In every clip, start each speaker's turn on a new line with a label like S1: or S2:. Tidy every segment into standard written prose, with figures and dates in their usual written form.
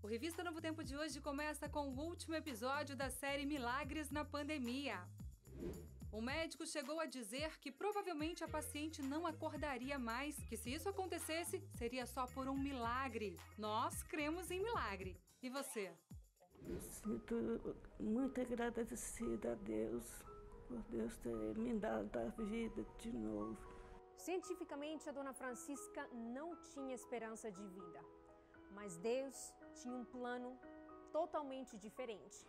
S1: O Revista Novo Tempo de hoje começa com o último episódio da série Milagres na Pandemia. O médico chegou a dizer que provavelmente a paciente não acordaria mais, que se isso acontecesse, seria só por um milagre. Nós cremos em milagre. E você?
S2: Sinto muito agradecida a Deus por Deus ter me dado a vida de novo.
S3: Cientificamente, a dona Francisca não tinha esperança de vida, mas Deus tinha um plano totalmente diferente.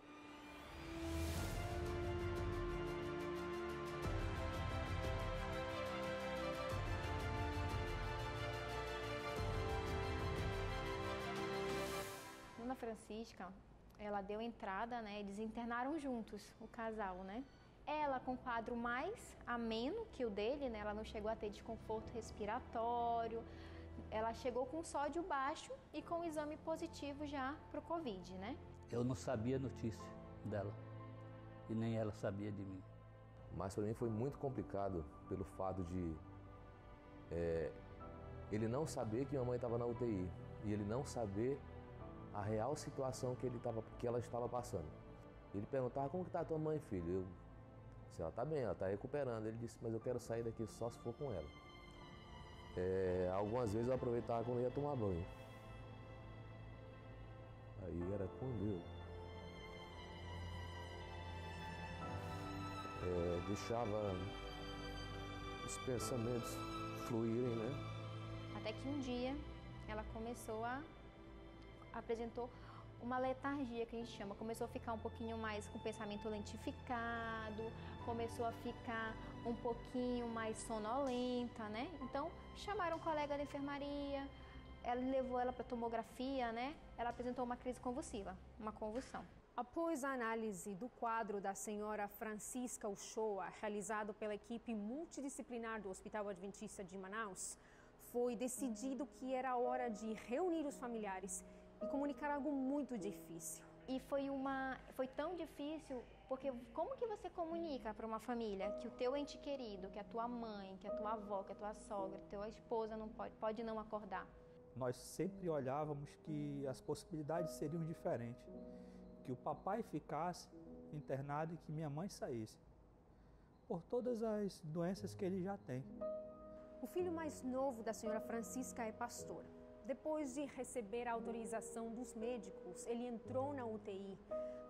S4: Dona Francisca, ela deu entrada, né? Eles internaram juntos, o casal, né? Ela com quadro mais ameno que o dele, né? Ela não chegou a ter desconforto respiratório. Ela chegou com sódio baixo e com exame positivo já para o Covid, né?
S5: Eu não sabia a notícia dela e nem ela sabia de mim.
S6: Mas para mim foi muito complicado pelo fato de ele não saber que minha mãe estava na UTI e ele não saber a real situação que ela estava passando. Ele perguntava: como que está a tua mãe, filho? Eu disse: ela está bem, ela está recuperando. Ele disse: mas eu quero sair daqui só se for com ela. Algumas vezes eu aproveitava quando eu ia tomar banho. Aí era com Deus. Deixava os pensamentos fluírem, né?
S4: Até que um dia ela apresentou uma letargia, que a gente chama. Começou a ficar um pouquinho mais com o pensamento lentificado, começou a ficar um pouquinho mais sonolenta, né? Então, chamaram um colega da enfermaria, ela levou ela para tomografia, né? Ela apresentou uma crise convulsiva, uma convulsão.
S3: Após a análise do quadro da senhora Francisca Uchoa, realizado pela equipe multidisciplinar do Hospital Adventista de Manaus, foi decidido que era hora de reunir os familiares e comunicar algo muito difícil.
S4: E foi tão difícil, porque como que você comunica para uma família que o teu ente querido, que a tua mãe, que a tua avó, que a tua sogra, que a tua esposa não pode não acordar?
S7: Nós sempre olhávamos que as possibilidades seriam diferentes, que o papai ficasse internado e que minha mãe saísse, por todas as doenças que ele já tem.
S3: O filho mais novo da senhora Francisca é pastor. Depois de receber a autorização dos médicos, ele entrou na UTI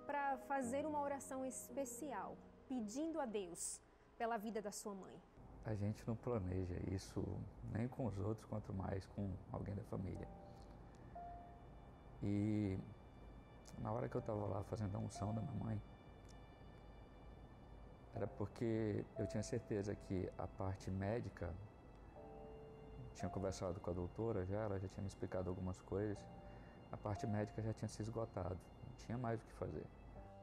S3: para fazer uma oração especial, pedindo a Deus pela vida da sua mãe.
S5: A gente não planeja isso nem com os outros, quanto mais com alguém da família. E na hora que eu estava lá fazendo a unção da minha mãe, era porque eu tinha certeza que a parte médica, tinha conversado com a doutora ela já tinha me explicado algumas coisas, a parte médica já tinha se esgotado, não tinha mais o que fazer.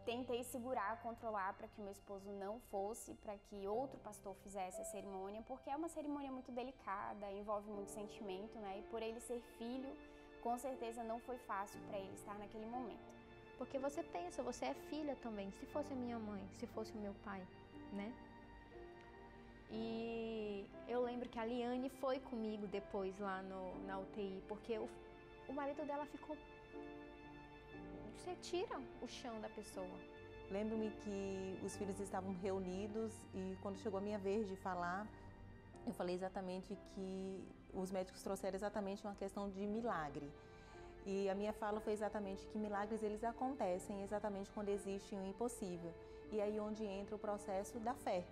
S8: Tentei segurar, controlar para que meu esposo não fosse, para que outro pastor fizesse a cerimônia, porque é uma cerimônia muito delicada, envolve muito sentimento, né? E por ele ser filho, com certeza não foi fácil para ele estar naquele momento.
S4: Porque você pensa, você é filha também, se fosse a minha mãe, se fosse o meu pai, né? E eu lembro que a Liane foi comigo depois lá na UTI, porque o marido dela ficou... Você tira o chão da pessoa.
S9: Lembro-me que os filhos estavam reunidos e quando chegou a minha vez de falar, eu falei exatamente que os médicos trouxeram exatamente uma questão de milagre. E a minha fala foi exatamente que milagres eles acontecem exatamente quando existe um impossível. E aí onde entra o processo da fé,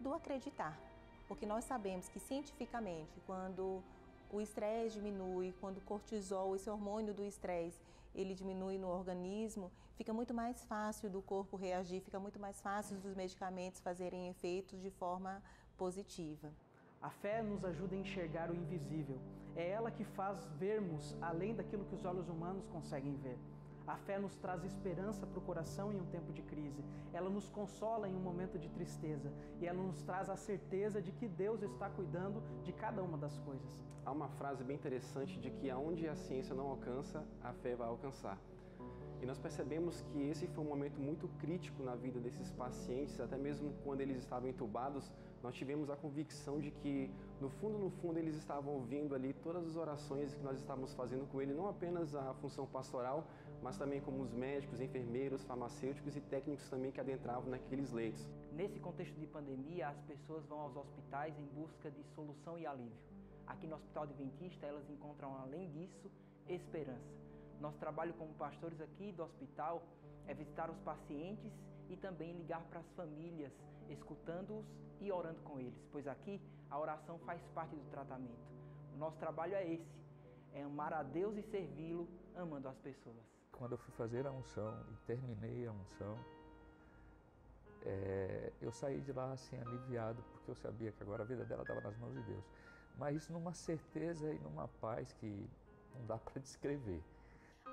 S9: do acreditar. Porque nós sabemos que cientificamente, quando o estresse diminui, quando o cortisol, esse hormônio do estresse, ele diminui no organismo, fica muito mais fácil do corpo reagir, fica muito mais fácil dos medicamentos fazerem efeitos de forma positiva.
S10: A fé nos ajuda a enxergar o invisível. É ela que faz vermos além daquilo que os olhos humanos conseguem ver. A fé nos traz esperança para o coração em um tempo de crise. Ela nos consola em um momento de tristeza. E ela nos traz a certeza de que Deus está cuidando de cada uma das coisas.
S11: Há uma frase bem interessante de que aonde a ciência não alcança, a fé vai alcançar. E nós percebemos que esse foi um momento muito crítico na vida desses pacientes, até mesmo quando eles estavam entubados, nós tivemos a convicção de que, no fundo, eles estavam ouvindo ali todas as orações que nós estávamos fazendo com ele, não apenas a função pastoral, mas também como os médicos, enfermeiros, farmacêuticos e técnicos também que adentravam naqueles leitos.
S12: Nesse contexto de pandemia, as pessoas vão aos hospitais em busca de solução e alívio. Aqui no Hospital Adventista, elas encontram, além disso, esperança. Nosso trabalho como pastores aqui do hospital é visitar os pacientes e também ligar para as famílias, escutando-os e orando com eles, pois aqui a oração faz parte do tratamento. O nosso trabalho é esse, é amar a Deus e servi-lo amando as pessoas.
S5: Quando eu fui fazer a unção e terminei a unção, eu saí de lá assim aliviado, porque eu sabia que agora a vida dela estava nas mãos de Deus. Mas numa certeza e numa paz que não dá para descrever.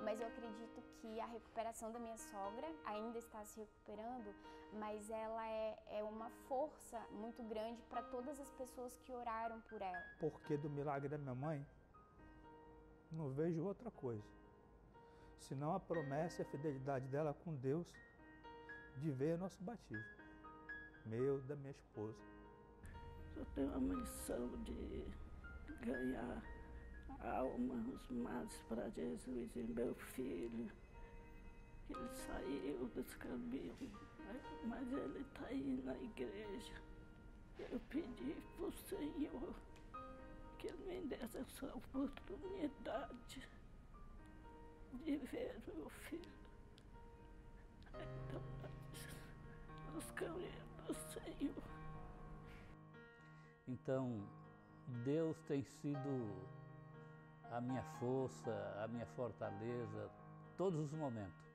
S8: Mas eu acredito que a recuperação da minha sogra ainda está se recuperando, mas ela é uma força muito grande para todas as pessoas que oraram por ela.
S7: Porque do milagre da minha mãe, não vejo outra coisa, senão a promessa e a fidelidade dela com Deus de ver nosso batismo, meu, da minha esposa.
S2: Eu tenho a missão de ganhar almas mais para Jesus e meu filho. Ele saiu dos caminhos, mas ele está aí na igreja. Eu pedi para o Senhor que ele me desse essa oportunidade de ver meu filho. Então, nós caminhamos do Senhor.
S13: Então, Deus tem sido a minha força, a minha fortaleza, todos os momentos.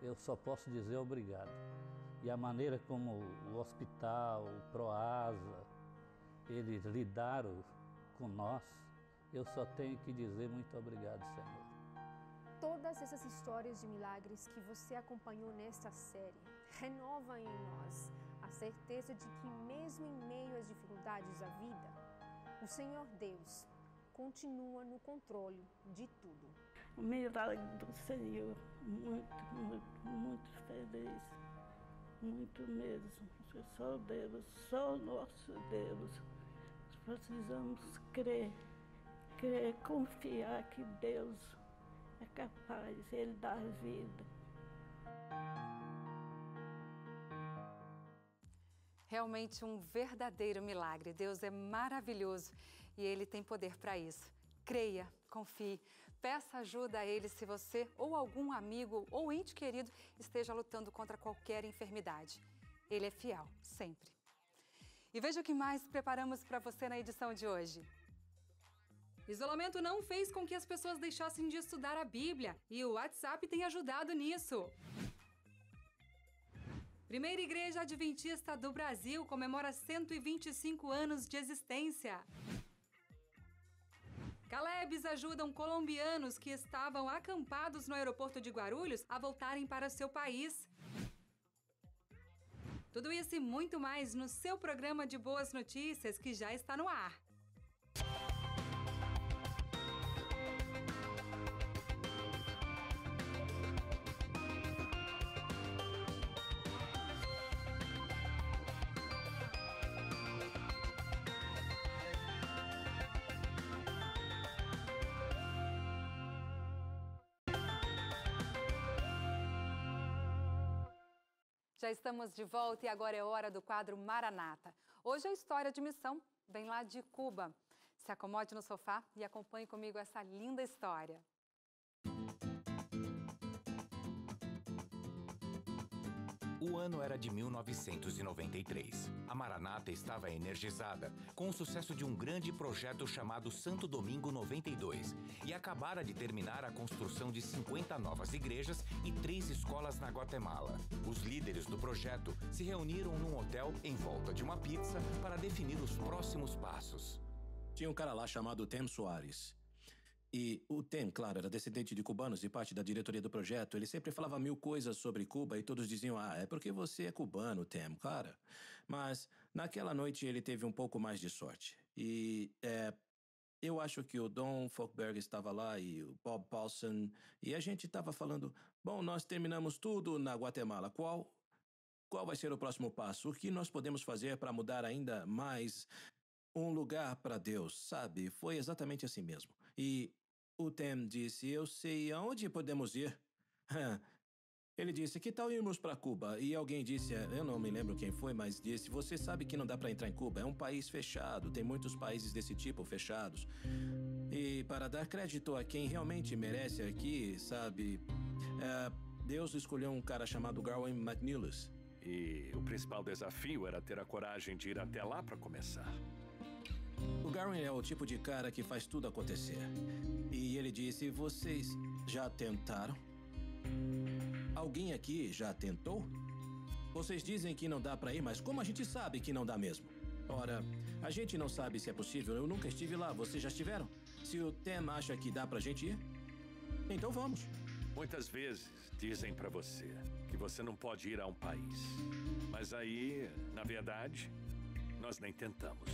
S13: Eu só posso dizer obrigado. E a maneira como o hospital, o Proasa, eles lidaram com nós, eu só tenho que dizer muito obrigado, Senhor.
S3: Todas essas histórias de milagres que você acompanhou nesta série renovam em nós a certeza de que mesmo em meio às dificuldades da vida, o Senhor Deus continua no controle de tudo.
S2: O milagre do Senhor, muito feliz, muito mesmo. Só Deus, só nosso Deus. Precisamos crer, confiar que Deus é capaz, Ele dá vida.
S1: Realmente um verdadeiro milagre. Deus é maravilhoso e Ele tem poder para isso. Creia, confie, peça ajuda a Ele se você ou algum amigo ou ente querido esteja lutando contra qualquer enfermidade. Ele é fiel, sempre. E veja o que mais preparamos para você na edição de hoje. Isolamento não fez com que as pessoas deixassem de estudar a Bíblia e o WhatsApp tem ajudado nisso. Primeira Igreja Adventista do Brasil comemora 125 anos de existência. Calebs ajudam colombianos que estavam acampados no aeroporto de Guarulhos a voltarem para seu país. Tudo isso e muito mais no seu programa de boas notícias que já está no ar. Já estamos de volta e agora é hora do quadro Maranata. Hoje a história de missão vem lá de Cuba. Se acomode no sofá e acompanhe comigo essa linda história.
S14: O ano era de 1993. A Maranata estava energizada com o sucesso de um grande projeto chamado Santo Domingo 92 e acabara de terminar a construção de 50 novas igrejas e 3 escolas na Guatemala. Os líderes do projeto se reuniram num hotel em volta de uma pizza para definir os próximos passos.
S15: Tinha um cara lá chamado Tem Soares. E o Tem, claro, era descendente de cubanos e parte da diretoria do projeto. Ele sempre falava 1000 coisas sobre Cuba e todos diziam, é porque você é cubano, Tem, cara. Mas naquela noite ele teve um pouco mais de sorte. E eu acho que o Don Folkberg estava lá e o Bob Paulson. E a gente estava falando, bom, nós terminamos tudo na Guatemala. Qual qual vai ser o próximo passo? O que nós podemos fazer para mudar ainda mais um lugar para Deus, sabe? Foi exatamente assim mesmo. E o Tem disse, eu sei aonde podemos ir. Ele disse, que tal irmos para Cuba? E alguém disse, eu não me lembro quem foi, mas disse, você sabe que não dá para entrar em Cuba, é um país fechado, tem muitos países desse tipo fechados. E para dar crédito a quem realmente merece aqui, sabe, Deus escolheu um cara chamado Garwin McNeilus.
S16: E o principal desafio era ter a coragem de ir até lá para começar.
S15: O Garwin é o tipo de cara que faz tudo acontecer. E ele disse, vocês já tentaram? Alguém aqui já tentou? Vocês dizem que não dá pra ir, mas como a gente sabe que não dá mesmo? Ora, a gente não sabe se é possível, eu nunca estive lá, vocês já estiveram? Se o Tem acha que dá pra gente ir, então vamos.
S16: Muitas vezes dizem pra você que você não pode ir a um país. Mas aí, na verdade, nós nem tentamos.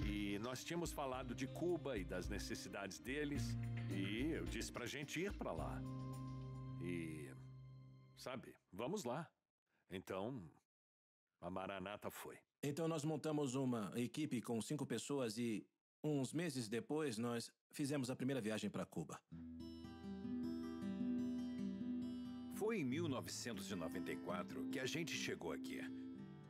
S16: E nós tínhamos falado de Cuba e das necessidades deles, e eu disse pra gente ir pra lá. E, sabe, vamos lá. Então, a Maranata foi.
S15: Então nós montamos uma equipe com 5 pessoas e uns meses depois nós fizemos a primeira viagem para Cuba.
S17: Foi em 1994 que a gente chegou aqui.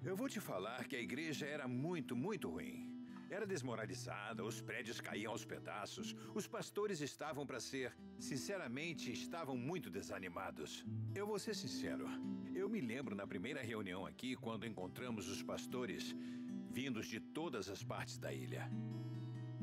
S17: Eu vou te falar que a igreja era muito ruim. Era desmoralizada, os prédios caíam aos pedaços, os pastores estavam para ser, sinceramente, estavam muito desanimados. Eu vou ser sincero, eu me lembro na primeira reunião aqui, quando encontramos os pastores vindos de todas as partes da ilha.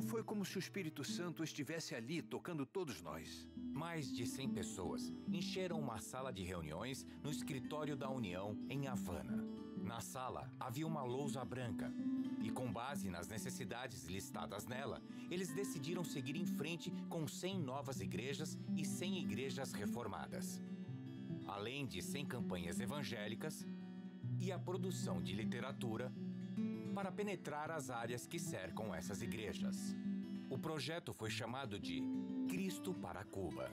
S17: Foi como se o Espírito Santo estivesse ali, tocando todos nós.
S14: Mais de 100 pessoas encheram uma sala de reuniões no escritório da União, em Havana. Na sala, havia uma lousa branca. E com base nas necessidades listadas nela, eles decidiram seguir em frente com 100 novas igrejas e 100 igrejas reformadas. Além de 100 campanhas evangélicas e a produção de literatura para penetrar as áreas que cercam essas igrejas. O projeto foi chamado de Cristo para Cuba.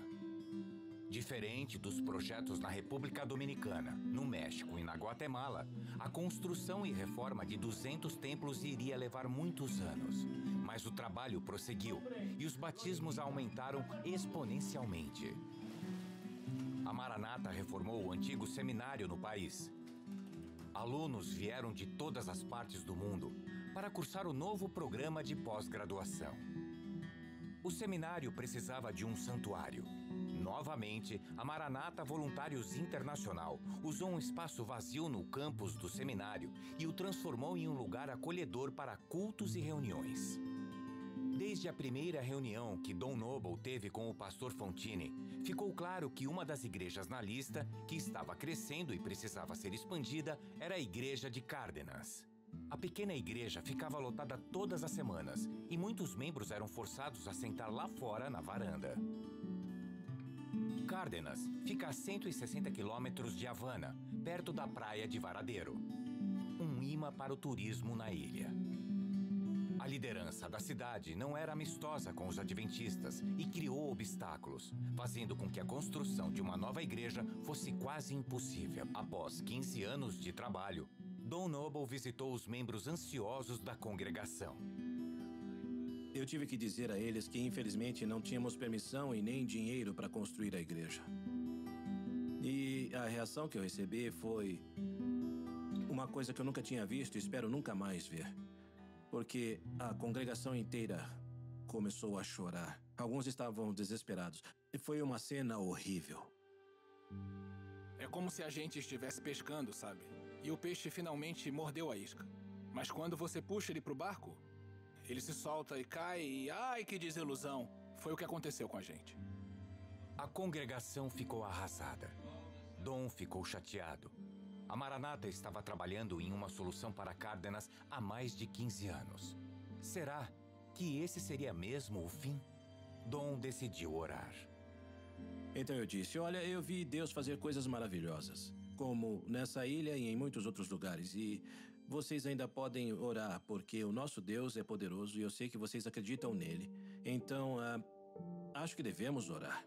S14: Diferente dos projetos na República Dominicana, no México e na Guatemala, a construção e reforma de 200 templos iria levar muitos anos. Mas o trabalho prosseguiu e os batismos aumentaram exponencialmente. A Maranata reformou o antigo seminário no país. Alunos vieram de todas as partes do mundo para cursar o novo programa de pós-graduação. O seminário precisava de um santuário. Novamente, a Maranata Voluntários Internacional usou um espaço vazio no campus do seminário e o transformou em um lugar acolhedor para cultos e reuniões. Desde a primeira reunião que Don Noble teve com o pastor Fontini, ficou claro que uma das igrejas na lista, que estava crescendo e precisava ser expandida, era a igreja de Cárdenas. A pequena igreja ficava lotada todas as semanas e muitos membros eram forçados a sentar lá fora na varanda. Cárdenas fica a 160 quilômetros de Havana, perto da praia de Varadero. Um imã para o turismo na ilha. A liderança da cidade não era amistosa com os adventistas e criou obstáculos, fazendo com que a construção de uma nova igreja fosse quase impossível. Após 15 anos de trabalho, Don Noble visitou os membros ansiosos da congregação.
S15: Eu tive que dizer a eles que, infelizmente, não tínhamos permissão e nem dinheiro para construir a igreja. E a reação que eu recebi foi uma coisa que eu nunca tinha visto e espero nunca mais ver. Porque a congregação inteira começou a chorar. Alguns estavam desesperados. E foi uma cena horrível.
S18: É como se a gente estivesse pescando, sabe? E o peixe finalmente mordeu a isca. Mas quando você puxa ele pro barco, ele se solta e cai e... ai, que desilusão! Foi o que aconteceu com a gente.
S14: A congregação ficou arrasada. Dom ficou chateado. A Maranata estava trabalhando em uma solução para Cárdenas há mais de 15 anos. Será que esse seria mesmo o fim? Dom decidiu orar.
S15: Então eu disse, olha, eu vi Deus fazer coisas maravilhosas, como nessa ilha e em muitos outros lugares, e vocês ainda podem orar, porque o nosso Deus é poderoso e eu sei que vocês acreditam nele. Então, acho que devemos orar.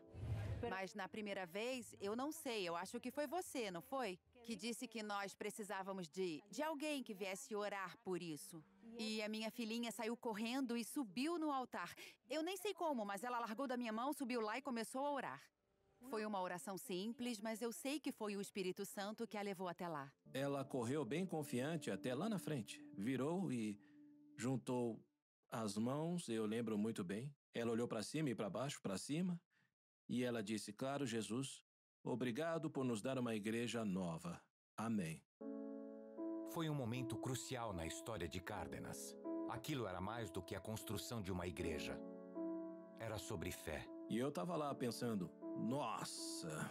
S19: Mas na primeira vez, eu não sei, eu acho que foi você, não foi? que disse que nós precisávamos de alguém que viesse orar por isso. E a minha filhinha saiu correndo e subiu no altar. Eu nem sei como, mas ela largou da minha mão, subiu lá e começou a orar. Foi uma oração simples, mas eu sei que foi o Espírito Santo que a levou até lá.
S15: Ela correu bem confiante até lá na frente. Virou e juntou as mãos, eu lembro muito bem. Ela olhou para cima e para baixo, para cima. E ela disse, claro, Jesus, obrigado por nos dar uma igreja nova. Amém.
S14: Foi um momento crucial na história de Cárdenas. Aquilo era mais do que a construção de uma igreja. Era sobre fé.
S15: E eu estava lá pensando, nossa,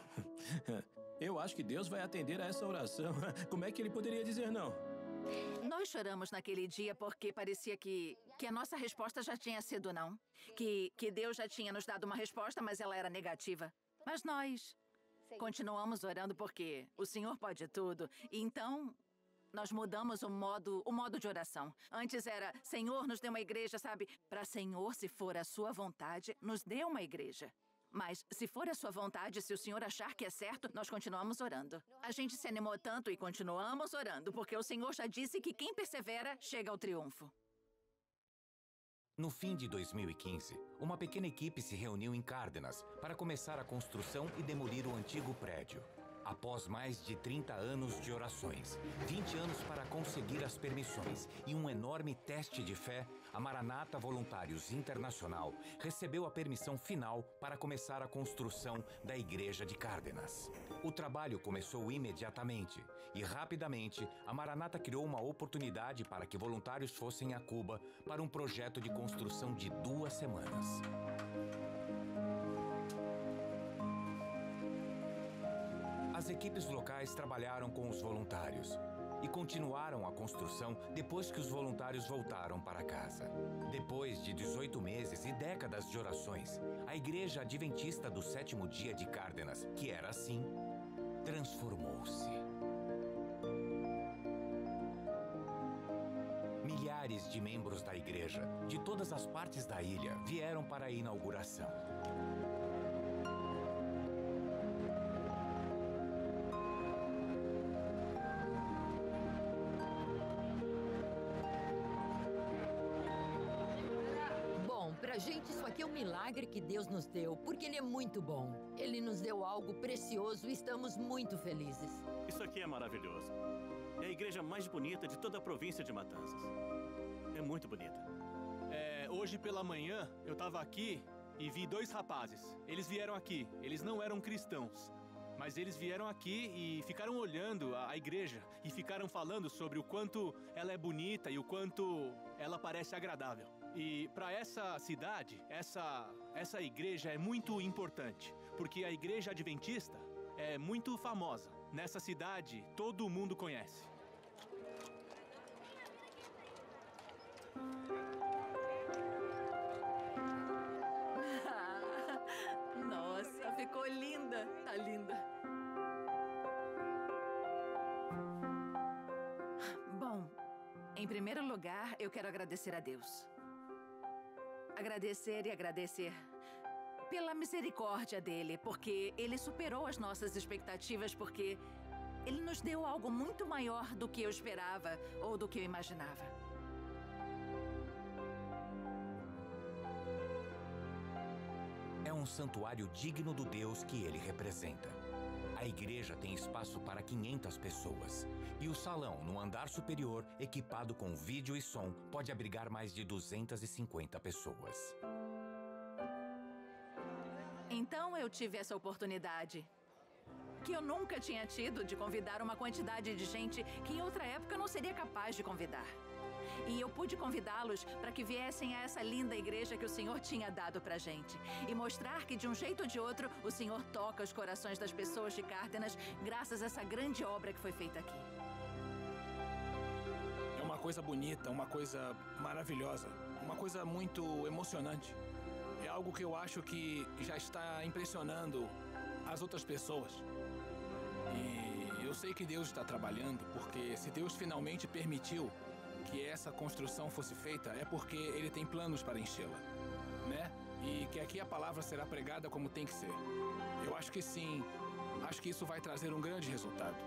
S15: eu acho que Deus vai atender a essa oração. Como é que ele poderia dizer não?
S20: Nós choramos naquele dia porque parecia que a nossa resposta já tinha sido não. Que Deus já tinha nos dado uma resposta, mas ela era negativa. Mas nós continuamos orando porque o Senhor pode tudo. E então, nós mudamos o modo de oração. Antes era, Senhor, nos dê uma igreja, sabe? Para Senhor, se for a sua vontade, nos dê uma igreja. Mas, se for a sua vontade, se o Senhor achar que é certo, nós continuamos orando. A gente se animou tanto e continuamos orando, porque o Senhor já disse que quem persevera chega ao triunfo.
S14: No fim de 2015, uma pequena equipe se reuniu em Cárdenas para começar a construção e demolir o antigo prédio. Após mais de 30 anos de orações, 20 anos para conseguir as permissões e um enorme teste de fé, a Maranata Voluntários Internacional recebeu a permissão final para começar a construção da Igreja de Cárdenas. O trabalho começou imediatamente e, rapidamente, a Maranata criou uma oportunidade para que voluntários fossem a Cuba para um projeto de construção de 2 semanas. As equipes locais trabalharam com os voluntários e continuaram a construção depois que os voluntários voltaram para casa. Depois de 18 meses e décadas de orações, a Igreja Adventista do Sétimo Dia de Cárdenas, que era assim, transformou-se. Milhares de membros da igreja, de todas as partes da ilha, vieram para a inauguração.
S21: Pra gente, isso aqui é um milagre que Deus nos deu, porque Ele é muito bom. Ele nos deu algo precioso e estamos muito felizes.
S22: Isso aqui é maravilhoso. É a igreja mais bonita de toda a província de Matanzas. É muito bonita.
S23: Hoje pela manhã, eu estava aqui e vi 2 rapazes. Eles vieram aqui. Eles não eram cristãos. Mas eles vieram aqui e ficaram olhando a igreja e ficaram falando sobre o quanto ela é bonita e o quanto ela parece agradável. E para essa cidade, essa igreja é muito importante, porque a igreja adventista é muito famosa. Nessa cidade, todo mundo conhece.
S20: Nossa, ficou linda. Tá linda. Bom, em primeiro lugar, eu quero agradecer a Deus. Agradecer e agradecer pela misericórdia dele, porque ele superou as nossas expectativas, porque ele nos deu algo muito maior do que eu esperava ou do que eu imaginava.
S14: É um santuário digno do Deus que ele representa. A igreja tem espaço para 500 pessoas. E o salão, no andar superior, equipado com vídeo e som, pode abrigar mais de 250 pessoas.
S20: Então eu tive essa oportunidade, que eu nunca tinha tido, de convidar uma quantidade de gente que em outra época eu não seria capaz de convidar. E eu pude convidá-los para que viessem a essa linda igreja que o Senhor tinha dado pra gente. E mostrar que, de um jeito ou de outro, o Senhor toca os corações das pessoas de Cárdenas graças a essa grande obra que foi feita aqui.
S18: É uma coisa bonita, uma coisa maravilhosa, uma coisa muito emocionante. É algo que eu acho que já está impressionando as outras pessoas. E eu sei que Deus está trabalhando, porque se Deus finalmente permitiu que essa construção fosse feita, é porque Ele tem planos para enchê-la, né? E que aqui a palavra será pregada como tem que ser. Eu acho que sim, acho que isso vai trazer um grande resultado.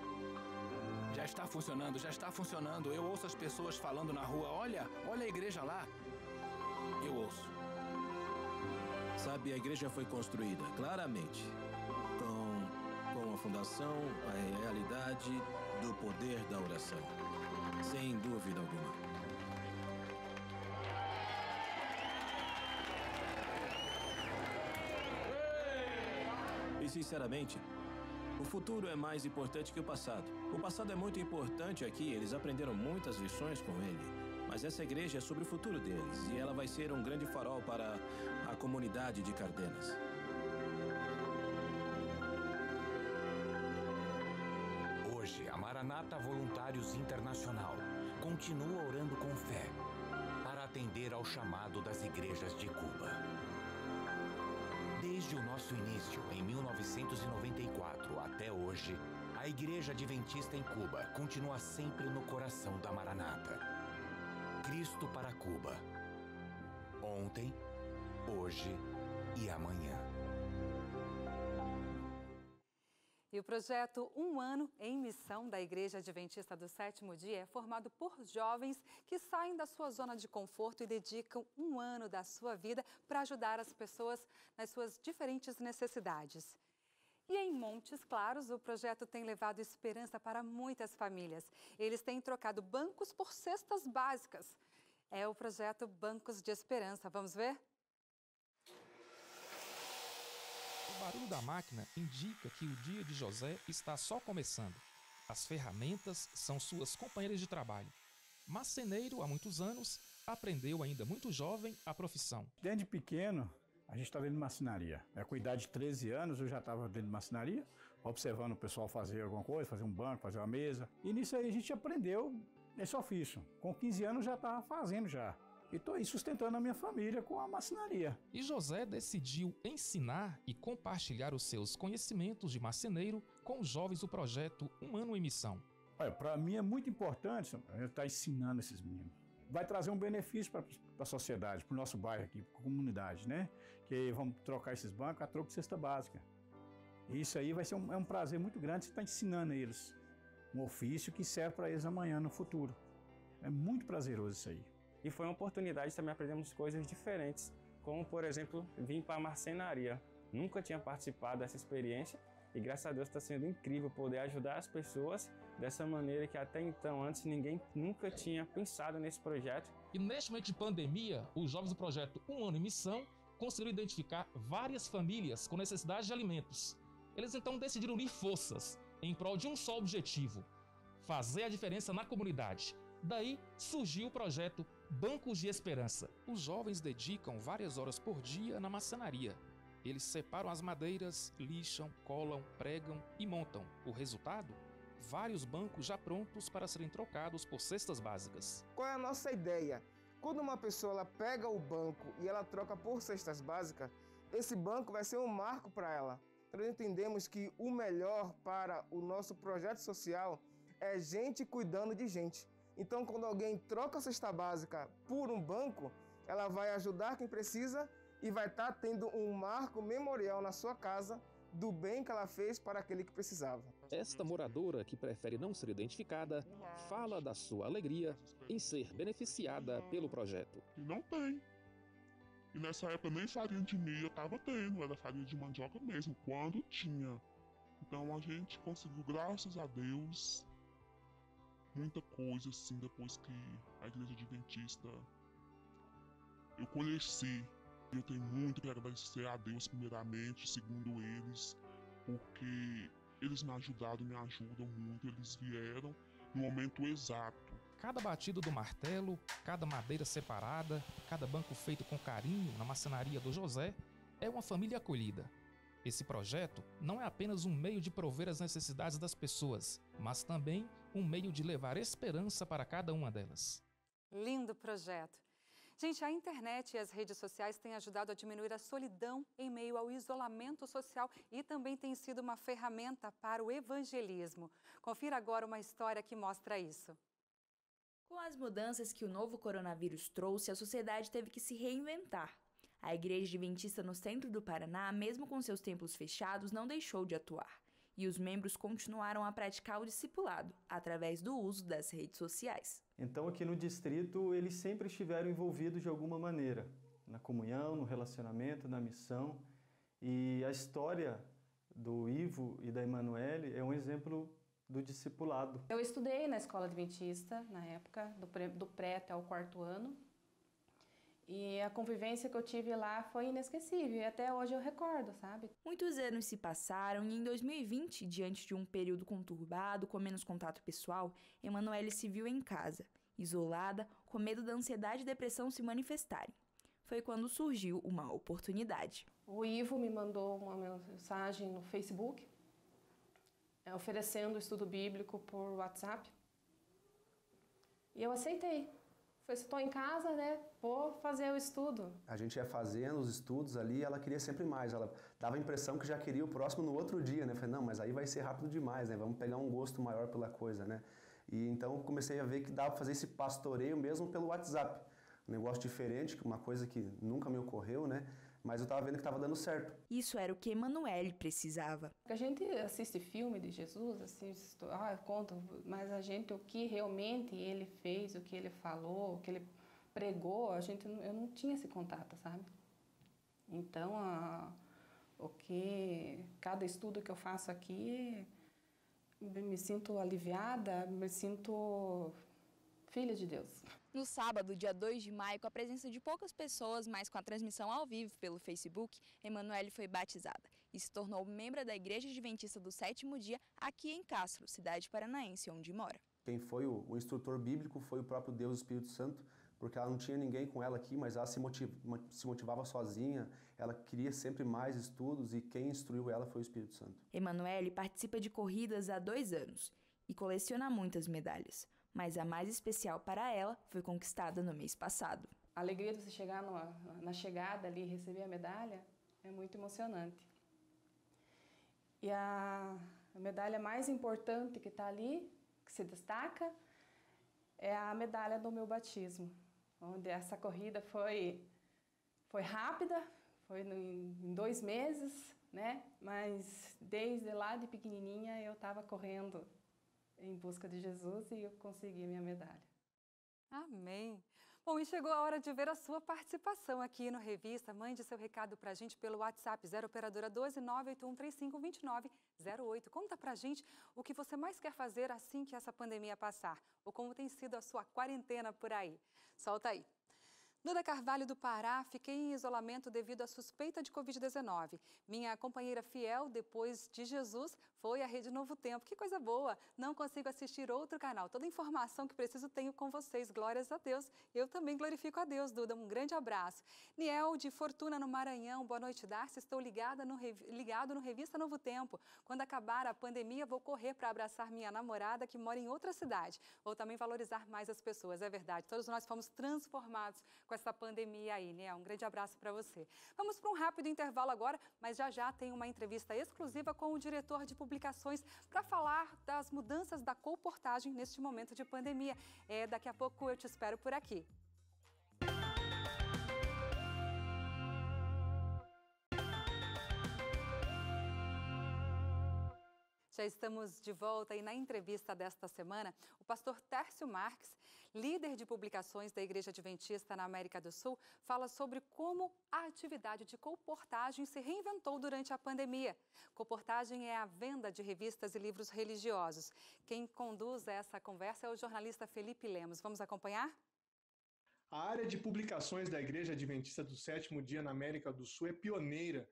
S18: Já está funcionando, já está funcionando. Eu ouço as pessoas falando na rua, olha a igreja lá. Eu ouço.
S15: Sabe, a igreja foi construída, claramente, com a fundação, a realidade do poder da oração. Sem dúvida alguma. E, sinceramente, o futuro é mais importante que o passado. O passado é muito importante aqui, eles aprenderam muitas lições com ele. Mas essa igreja é sobre o futuro deles e ela vai ser um grande farol para a comunidade de Cardenas.
S14: Hoje, a Maranata Voluntários Internacional continua orando com fé para atender ao chamado das igrejas de Cuba. Desde o nosso início, em 1994 até hoje, a Igreja Adventista em Cuba continua sempre no coração da Maranata. Cristo para Cuba. Ontem, hoje e amanhã.
S1: E o projeto Um Ano em Missão da Igreja Adventista do Sétimo Dia é formado por jovens que saem da sua zona de conforto e dedicam um ano da sua vida para ajudar as pessoas nas suas diferentes necessidades. E em Montes Claros, o projeto tem levado esperança para muitas famílias. Eles têm trocado bancos por cestas básicas. É o projeto Bancos de Esperança. Vamos ver?
S4: O barulho da máquina indica que o dia de José está só começando. As ferramentas são suas companheiras de trabalho. Marceneiro há muitos anos, aprendeu ainda muito jovem a profissão.
S6: Desde pequeno, a gente estava dentro de marcenaria. Com a idade de 13 anos, eu já estava dentro de marcenaria, observando o pessoal fazer alguma coisa, fazer um banco, fazer uma mesa. E nisso aí a gente aprendeu esse ofício. Com 15 anos já estava fazendo já. E estou aí sustentando a minha família com a marcenaria.
S4: E José decidiu ensinar e compartilhar os seus conhecimentos de marceneiro com os jovens do projeto Um Ano em Missão.
S6: Para mim é muito importante a gente estar ensinando esses meninos. Vai trazer um benefício para a sociedade, para o nosso bairro aqui, para a comunidade, né? Que vamos trocar esses bancos a troco de cesta básica. E isso aí vai ser um prazer muito grande você estar ensinando a eles um ofício que serve para eles amanhã, no futuro. É muito prazeroso isso aí.
S9: E foi uma oportunidade também aprendemos coisas diferentes, como, por exemplo, vir para a marcenaria. Nunca tinha participado dessa experiência e, graças a Deus, está sendo incrível poder ajudar as pessoas dessa maneira que até então, antes, ninguém nunca tinha pensado nesse projeto.
S4: E neste momento de pandemia, os jovens do projeto Um Ano em Missão conseguiram identificar várias famílias com necessidade de alimentos. Eles então decidiram unir forças em prol de um só objetivo: fazer a diferença na comunidade. Daí surgiu o projeto Bancos de Esperança. Os jovens dedicam várias horas por dia na marcenaria. Eles separam as madeiras, lixam, colam, pregam e montam. O resultado? Vários bancos já prontos para serem trocados por cestas básicas.
S24: Qual é a nossa ideia? Quando uma pessoa ela pega o banco e ela troca por cestas básicas, esse banco vai ser um marco para ela. Nós entendemos que o melhor para o nosso projeto social é gente cuidando de gente. Então, quando alguém troca a cesta básica por um banco, ela vai ajudar quem precisa e vai estar tendo um marco memorial na sua casa do bem que ela fez para aquele que precisava.
S4: Esta moradora, que prefere não ser identificada, fala da sua alegria em ser beneficiada pelo projeto.
S25: Não tem. E nessa época nem farinha de milho estava tendo, era farinha de mandioca mesmo, quando tinha. Então a gente conseguiu, graças a Deus, muita coisa assim, depois que a Igreja Adventista eu conheci. Eu tenho muito que agradecer a Deus primeiramente, segundo eles, porque eles me ajudaram e me ajudam muito. Eles vieram no momento exato.
S4: Cada batido do martelo, cada madeira separada, cada banco feito com carinho na marcenaria do José é uma família acolhida. Esse projeto não é apenas um meio de prover as necessidades das pessoas, mas também um meio de levar esperança para cada uma delas.
S1: Lindo projeto. Gente, a internet e as redes sociais têm ajudado a diminuir a solidão em meio ao isolamento social e também tem sido uma ferramenta para o evangelismo. Confira agora uma história que mostra isso.
S26: Com as mudanças que o novo coronavírus trouxe, a sociedade teve que se reinventar. A Igreja Adventista no centro do Paraná, mesmo com seus templos fechados, não deixou de atuar. e os membros continuaram a praticar o discipulado através do uso das redes sociais.
S5: Então, aqui no distrito, eles sempre estiveram envolvidos de alguma maneira, na comunhão, no relacionamento, na missão. E a história do Ivo e da Emanuele é um exemplo do discipulado.
S7: Eu estudei na escola adventista, na época, do pré até o 4º ano. E a convivência que eu tive lá foi inesquecível, e até hoje eu recordo, sabe?
S26: Muitos anos se passaram e em 2020, diante de um período conturbado, com menos contato pessoal, Emanuele se viu em casa, isolada, com medo da ansiedade e depressão se manifestarem. Foi quando surgiu uma oportunidade.
S7: O Ivo me mandou uma mensagem no Facebook, oferecendo o estudo bíblico por WhatsApp. E eu aceitei. Falei, se estou em casa, né, vou fazer o estudo.
S8: A gente ia fazendo os estudos ali, ela queria sempre mais. Ela dava a impressão que já queria o próximo no outro dia, né? Falei, não, mas aí vai ser rápido demais, né? Vamos pegar um gosto maior pela coisa, né? E então comecei a ver que dava para fazer esse pastoreio mesmo pelo WhatsApp. Um negócio diferente, uma coisa que nunca me ocorreu, né? Mas eu estava vendo que estava dando certo.
S26: Isso era o que Emanuele precisava.
S7: A gente assiste filme de Jesus, assiste, conta, mas o que realmente ele fez, o que ele falou, o que ele pregou, eu não tinha esse contato, sabe? Então, cada estudo que eu faço aqui, me sinto aliviada, me sinto filha de Deus.
S26: No sábado, dia 2 de maio, com a presença de poucas pessoas, mas com a transmissão ao vivo pelo Facebook, Emanuele foi batizada e se tornou membro da Igreja Adventista do 7º Dia aqui em Castro, cidade paranaense onde mora.
S8: Quem foi o instrutor bíblico foi o próprio Deus, o Espírito Santo, porque ela não tinha ninguém com ela aqui, mas ela se motivava sozinha, ela queria sempre mais estudos e quem instruiu ela foi o Espírito Santo.
S26: Emanuele participa de corridas há 2 anos e coleciona muitas medalhas. Mas a mais especial para ela foi conquistada no mês passado.
S7: A alegria de você chegar na chegada ali e receber a medalha é muito emocionante. E a medalha mais importante que está ali, que se destaca, é a medalha do meu batismo, onde essa corrida foi rápida, foi em 2 meses, né? Mas desde lá de pequenininha eu estava correndo em busca de Jesus e eu consegui minha medalha.
S1: Amém! Bom, e chegou a hora de ver a sua participação aqui no Revista. Mande seu recado pra gente pelo WhatsApp 0 operadora 12 981 35 29 08. Conta pra gente o que você mais quer fazer assim que essa pandemia passar, ou como tem sido a sua quarentena por aí. Solta aí. Duda Carvalho do Pará, fiquei em isolamento devido à suspeita de Covid-19. Minha companheira fiel, depois de Jesus, foi à Rede Novo Tempo. Que coisa boa! Não consigo assistir outro canal. Toda a informação que preciso tenho com vocês. Glórias a Deus. Eu também glorifico a Deus, Duda. Um grande abraço. Niel de Fortuna, no Maranhão. Boa noite, Darcy. Estou ligado no Revista Novo Tempo. Quando acabar a pandemia, vou correr para abraçar minha namorada que mora em outra cidade. Vou também valorizar mais as pessoas. É verdade. Todos nós fomos transformados com essa pandemia aí, né? Um grande abraço para você. Vamos para um rápido intervalo agora, mas já tem uma entrevista exclusiva com o diretor de publicações para falar das mudanças da colportagem neste momento de pandemia. Daqui a pouco eu te espero por aqui. Já estamos de volta e na entrevista desta semana, o pastor Tércio Marques, líder de publicações da Igreja Adventista na América do Sul, fala sobre como a atividade de colportagem se reinventou durante a pandemia. Colportagem é a venda de revistas e livros religiosos. Quem conduz essa conversa é o jornalista Felipe Lemos. Vamos acompanhar?
S10: A área de publicações da Igreja Adventista do 7º Dia na América do Sul é pioneira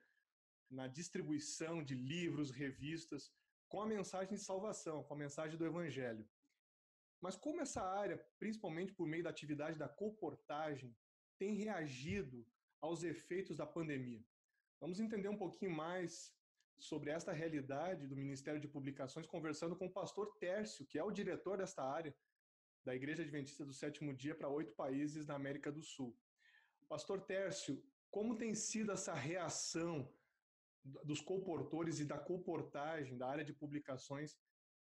S10: na distribuição de livros, revistas, com a mensagem de salvação, com a mensagem do Evangelho. Mas como essa área, principalmente por meio da atividade da colportagem, tem reagido aos efeitos da pandemia? Vamos entender um pouquinho mais sobre esta realidade do Ministério de Publicações, conversando com o pastor Tércio, que é o diretor desta área da Igreja Adventista do 7º Dia para 8 países na América do Sul. Pastor Tércio, como tem sido essa reação dos colportores e da colportagem da área de publicações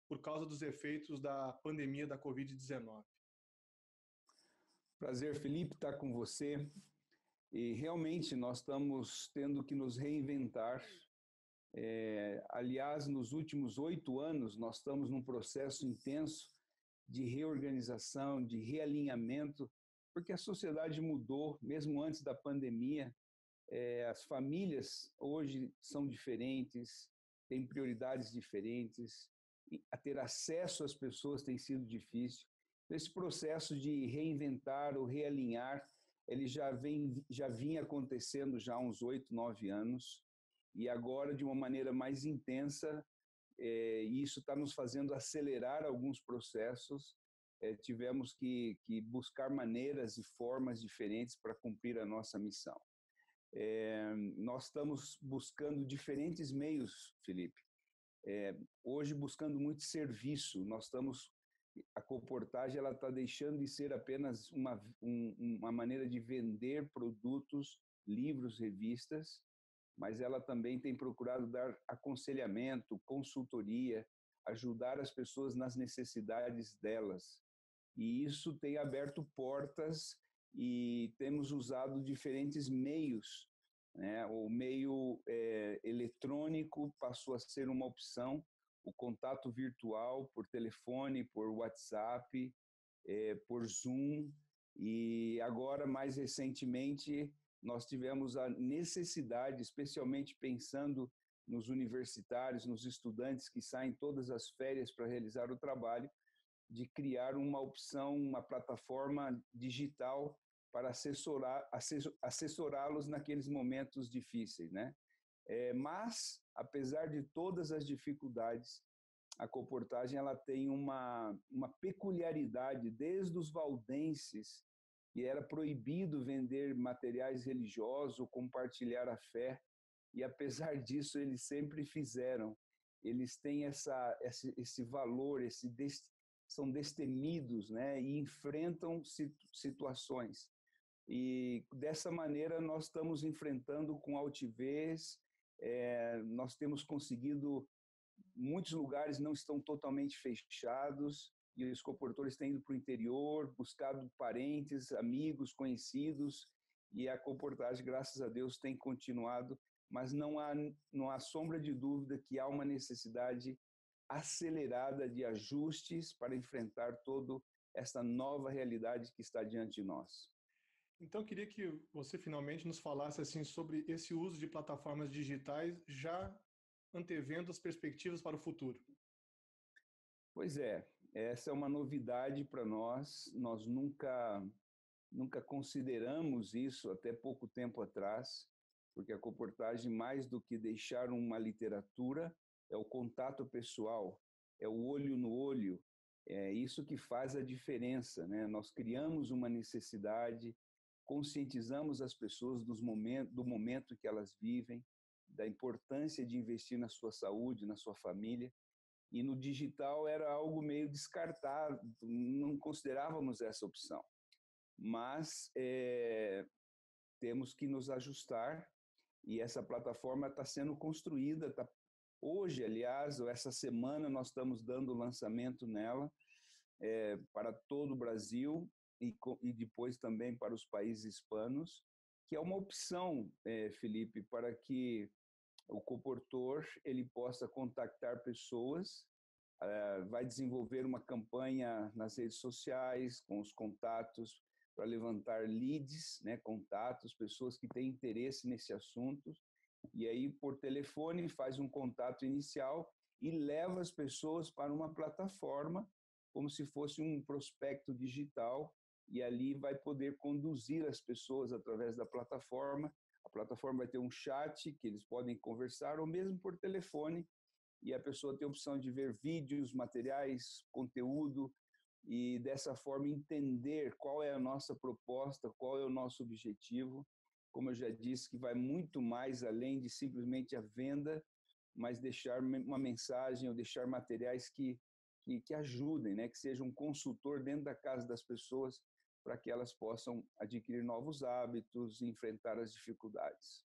S10: por causa dos efeitos da pandemia da Covid-19?
S11: Prazer, Felipe, estar com você. E realmente nós estamos tendo que nos reinventar
S2: Aliás, nos últimos 8 anos, nós estamos num processo intenso de reorganização, de realinhamento, porque a sociedade mudou, mesmo antes da pandemia. As famílias hoje são diferentes, têm prioridades diferentes, e a ter acesso às pessoas tem sido difícil. Esse processo de reinventar ou realinhar, ele já vinha acontecendo já há uns 8, 9 anos, e agora de uma maneira mais intensa, e isso está nos fazendo acelerar alguns processos. Tivemos que buscar maneiras e formas diferentes para cumprir a nossa missão. Nós estamos buscando diferentes meios, Felipe. Hoje buscando muito serviço, a colportagem ela está deixando de ser apenas uma maneira de vender produtos, livros, revistas, mas ela também tem procurado dar aconselhamento, consultoria, ajudar as pessoas nas necessidades delas. E isso tem aberto portas e temos usado diferentes meios, né? O meio eletrônico passou a ser uma opção, o contato virtual por telefone, por WhatsApp, por Zoom, e agora, mais recentemente, nós tivemos a necessidade, especialmente pensando nos universitários, nos estudantes que saem todas as férias para realizar o trabalho, de criar uma opção, uma plataforma digital para assessorá-los naqueles momentos difíceis, né? Mas, apesar de todas as dificuldades, a colportagem ela tem uma peculiaridade. Desde os valdenses, que era proibido vender materiais religiosos ou compartilhar a fé, e apesar disso eles sempre fizeram. Eles têm esse valor, são destemidos, né? E enfrentam situações. E dessa maneira nós estamos enfrentando com altivez. Nós temos conseguido, muitos lugares não estão totalmente fechados, e os colportores têm ido para o interior, buscado parentes, amigos, conhecidos, e a colportagem, graças a Deus, tem continuado, mas não há sombra de dúvida que há uma necessidade acelerada de ajustes para enfrentar toda essa nova realidade que está diante de nós.
S10: Então, eu queria que você finalmente nos falasse assim, sobre esse uso de plataformas digitais, já antevendo as perspectivas para o futuro.
S2: Pois é, essa é uma novidade para nós. Nós nunca consideramos isso até pouco tempo atrás, porque a colportagem, mais do que deixar uma literatura, é o contato pessoal, é o olho no olho, é isso que faz a diferença, né? Nós criamos uma necessidade, conscientizamos as pessoas do momento que elas vivem, da importância de investir na sua saúde, na sua família, e no digital era algo meio descartado, não considerávamos essa opção. Mas temos que nos ajustar, e essa plataforma está sendo construída. Hoje, aliás, essa semana, nós estamos dando o lançamento nela para todo o Brasil e depois também para os países hispanos, que é uma opção, Felipe, para que o colportor ele possa contactar pessoas, vai desenvolver uma campanha nas redes sociais, com os contatos, para levantar leads, né, contatos, pessoas que têm interesse nesse assunto, e aí por telefone faz um contato inicial e leva as pessoas para uma plataforma, como se fosse um prospecto digital, e ali vai poder conduzir as pessoas através da plataforma. A plataforma vai ter um chat que eles podem conversar, ou mesmo por telefone, e a pessoa tem a opção de ver vídeos, materiais, conteúdo, e dessa forma entender qual é a nossa proposta, qual é o nosso objetivo. Como eu já disse, que vai muito mais além de simplesmente a venda, mas deixar uma mensagem ou deixar materiais que ajudem, né? Que seja um consultor dentro da casa das pessoas, para que elas possam adquirir novos hábitos e enfrentar as dificuldades.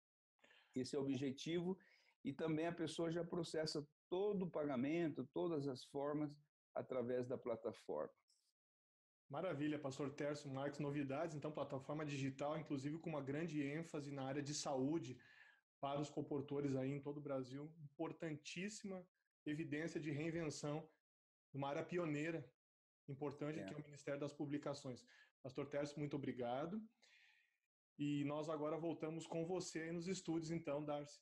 S2: Esse é o objetivo, e também a pessoa já processa todo o pagamento, todas as formas, através da plataforma.
S10: Maravilha, pastor Tércio Marques, novidades, então, plataforma digital, inclusive com uma grande ênfase na área de saúde. para os comportores aí em todo o Brasil, importantíssima evidência de reinvenção, uma área pioneira, importante, que é o Ministério das Publicações. Pastor Tércio, muito obrigado. E nós agora voltamos com você aí nos estúdios, então, Darcy.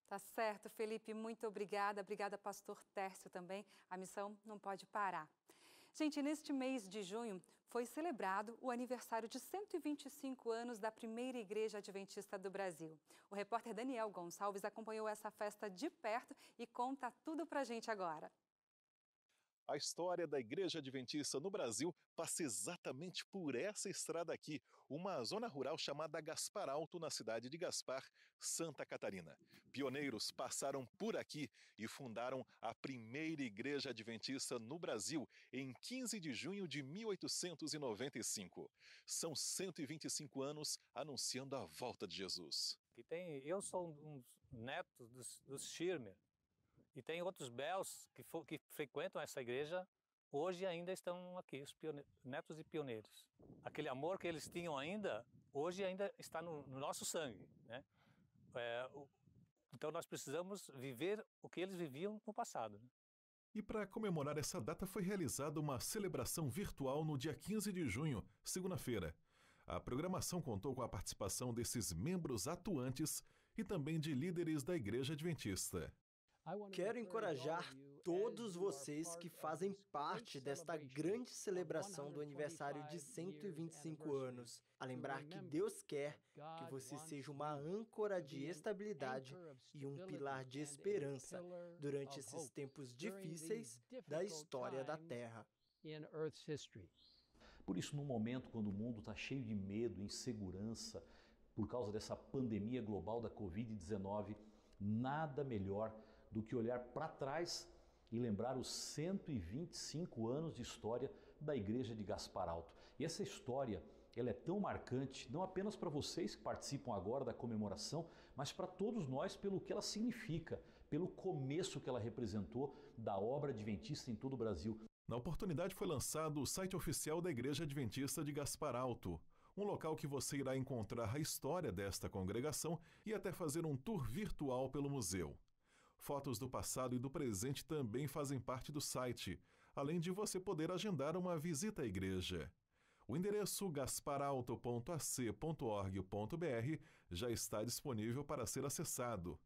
S1: Tá certo, Felipe, muito obrigada. Obrigada, pastor Tércio, também. A missão não pode parar. Gente, neste mês de junho foi celebrado o aniversário de 125 anos da primeira Igreja Adventista do Brasil. O repórter Daniel Gonçalves acompanhou essa festa de perto e conta tudo pra gente agora.
S3: A história da Igreja Adventista no Brasil passa exatamente por essa estrada aqui, uma zona rural chamada Gaspar Alto, na cidade de Gaspar, Santa Catarina. Pioneiros passaram por aqui e fundaram a primeira Igreja Adventista no Brasil em 15 de junho de 1895. São 125 anos anunciando a volta de Jesus.
S11: Eu sou um neto dos Schirmer. E tem outros Bells que frequentam essa igreja, hoje ainda estão aqui, os netos e pioneiros. Aquele amor que eles tinham ainda, hoje ainda está no nosso sangue, né? Então nós precisamos viver o que eles viviam no passado, né?
S3: E para comemorar essa data foi realizada uma celebração virtual no dia 15 de junho, segunda-feira. A programação contou com a participação desses membros atuantes e também de líderes da Igreja Adventista.
S12: Quero encorajar todos vocês que fazem parte desta grande celebração do aniversário de 125 anos, a lembrar que Deus quer que você seja uma âncora de estabilidade e um pilar de esperança durante esses tempos difíceis da história da Terra.
S13: Por isso, num momento quando o mundo está cheio de medo, insegurança, por causa dessa pandemia global da Covid-19, nada melhor do que olhar para trás e lembrar os 125 anos de história da Igreja de Gaspar Alto. E essa história, ela é tão marcante, não apenas para vocês que participam agora da comemoração, mas para todos nós pelo que ela significa, pelo começo que ela representou da obra adventista em todo o Brasil.
S3: Na oportunidade foi lançado o site oficial da Igreja Adventista de Gaspar Alto, um local que você irá encontrar a história desta congregação e até fazer um tour virtual pelo museu. Fotos do passado e do presente também fazem parte do site, além de você poder agendar uma visita à igreja. O endereço gasparalto.ac.org.br já está disponível para ser acessado.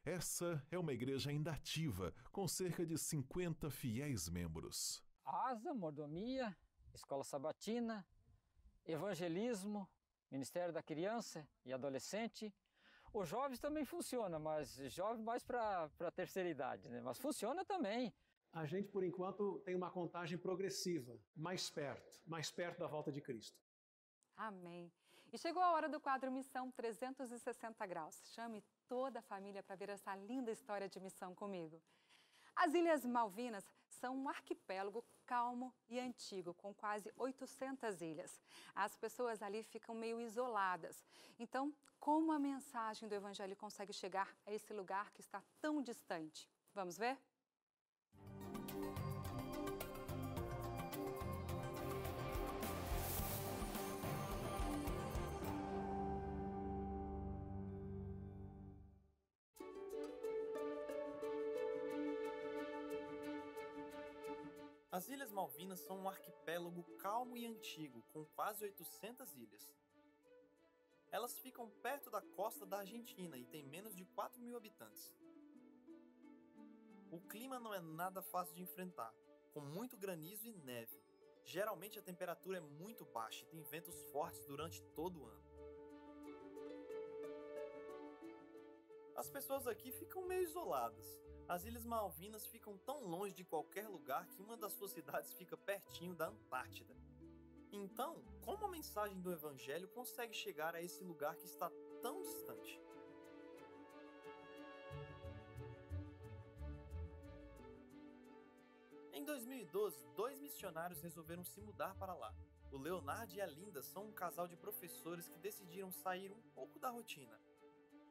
S3: Essa é uma igreja ainda ativa, com cerca de 50 fiéis membros.
S16: Asa, mordomia, escola sabatina, evangelismo, Ministério da Criança e Adolescente. Os jovens também funciona, mas jovem mais para a terceira idade, né? Mas funciona também.
S17: A gente, por enquanto, tem uma contagem progressiva, mais perto da volta de Cristo.
S1: Amém. E chegou a hora do quadro Missão 360 Graus. Chame toda a família para ver essa linda história de missão comigo. As Ilhas Malvinas são um arquipélago calmo e antigo, com quase 800 ilhas. As pessoas ali ficam meio isoladas. Então, como a mensagem do Evangelho consegue chegar a esse lugar que está tão distante? Vamos ver?
S27: As Ilhas Malvinas são um arquipélago calmo e antigo, com quase 800 ilhas. Elas ficam perto da costa da Argentina e têm menos de 4.000 habitantes. O clima não é nada fácil de enfrentar, com muito granizo e neve. Geralmente a temperatura é muito baixa e tem ventos fortes durante todo o ano. As pessoas aqui ficam meio isoladas. As Ilhas Malvinas ficam tão longe de qualquer lugar que uma das suas cidades fica pertinho da Antártida. Então, como a mensagem do Evangelho consegue chegar a esse lugar que está tão distante? Em 2012, 2 missionários resolveram se mudar para lá. O Leonardo e a Linda são um casal de professores que decidiram sair um pouco da rotina.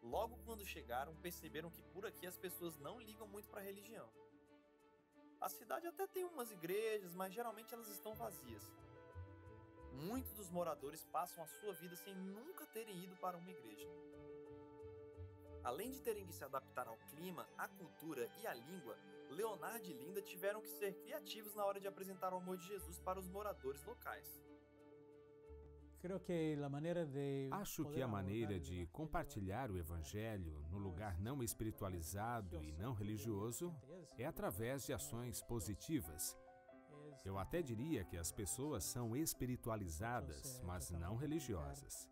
S27: Logo quando chegaram, perceberam que por aqui as pessoas não ligam muito para a religião. A cidade até tem umas igrejas, mas geralmente elas estão vazias. Muitos dos moradores passam a sua vida sem nunca terem ido para uma igreja. Além de terem que se adaptar ao clima, à cultura e à língua, Leonardo e Linda tiveram que ser criativos na hora de apresentar o amor de Jesus para os moradores locais.
S15: Acho que a maneira de compartilhar o Evangelho no lugar não espiritualizado e não religioso é através de ações positivas. Eu até diria que as pessoas são espiritualizadas, mas não religiosas.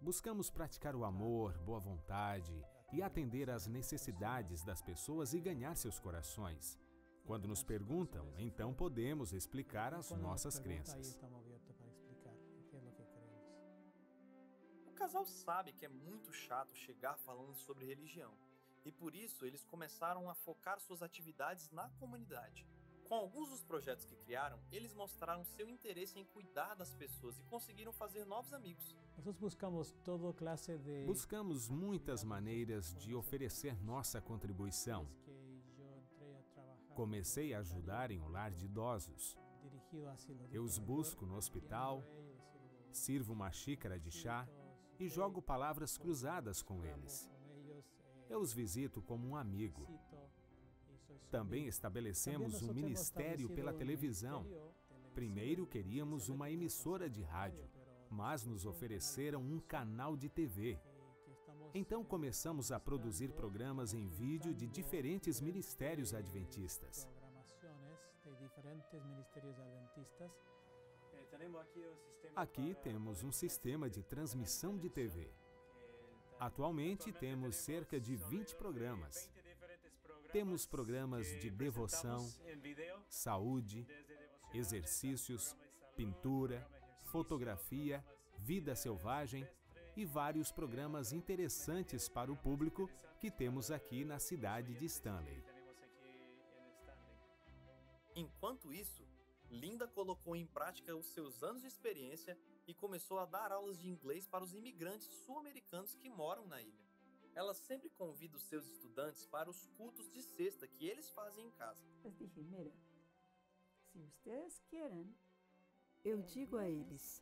S15: Buscamos praticar o amor, boa vontade e atender às necessidades das pessoas e ganhar seus corações. Quando nos perguntam, então podemos explicar as nossas crenças.
S27: O casal sabe que é muito chato chegar falando sobre religião, e por isso eles começaram a focar suas atividades na comunidade. Com alguns dos projetos que criaram, eles mostraram seu interesse em cuidar das pessoas e conseguiram fazer novos amigos.
S15: Buscamos muitas maneiras de oferecer nossa contribuição. Comecei a ajudar em um lar de idosos. Eu os busco no hospital, sirvo uma xícara de chá e jogo palavras cruzadas com eles. Eu os visito como um amigo. Também estabelecemos um ministério pela televisão. Primeiro queríamos uma emissora de rádio, mas nos ofereceram um canal de TV. Então começamos a produzir programas em vídeo de diferentes ministérios adventistas. Aqui temos um sistema de transmissão de TV. Atualmente temos cerca de 20 programas. Temos programas de devoção, saúde, exercícios, pintura, fotografia, vida selvagem e vários programas interessantes para o público que temos aqui na cidade de Stanley.
S27: Enquanto isso, Linda colocou em prática os seus anos de experiência e começou a dar aulas de inglês para os imigrantes sul-americanos que moram na ilha. Ela sempre convida os seus estudantes para os cultos de sexta que eles fazem em casa.
S18: Eu digo a eles,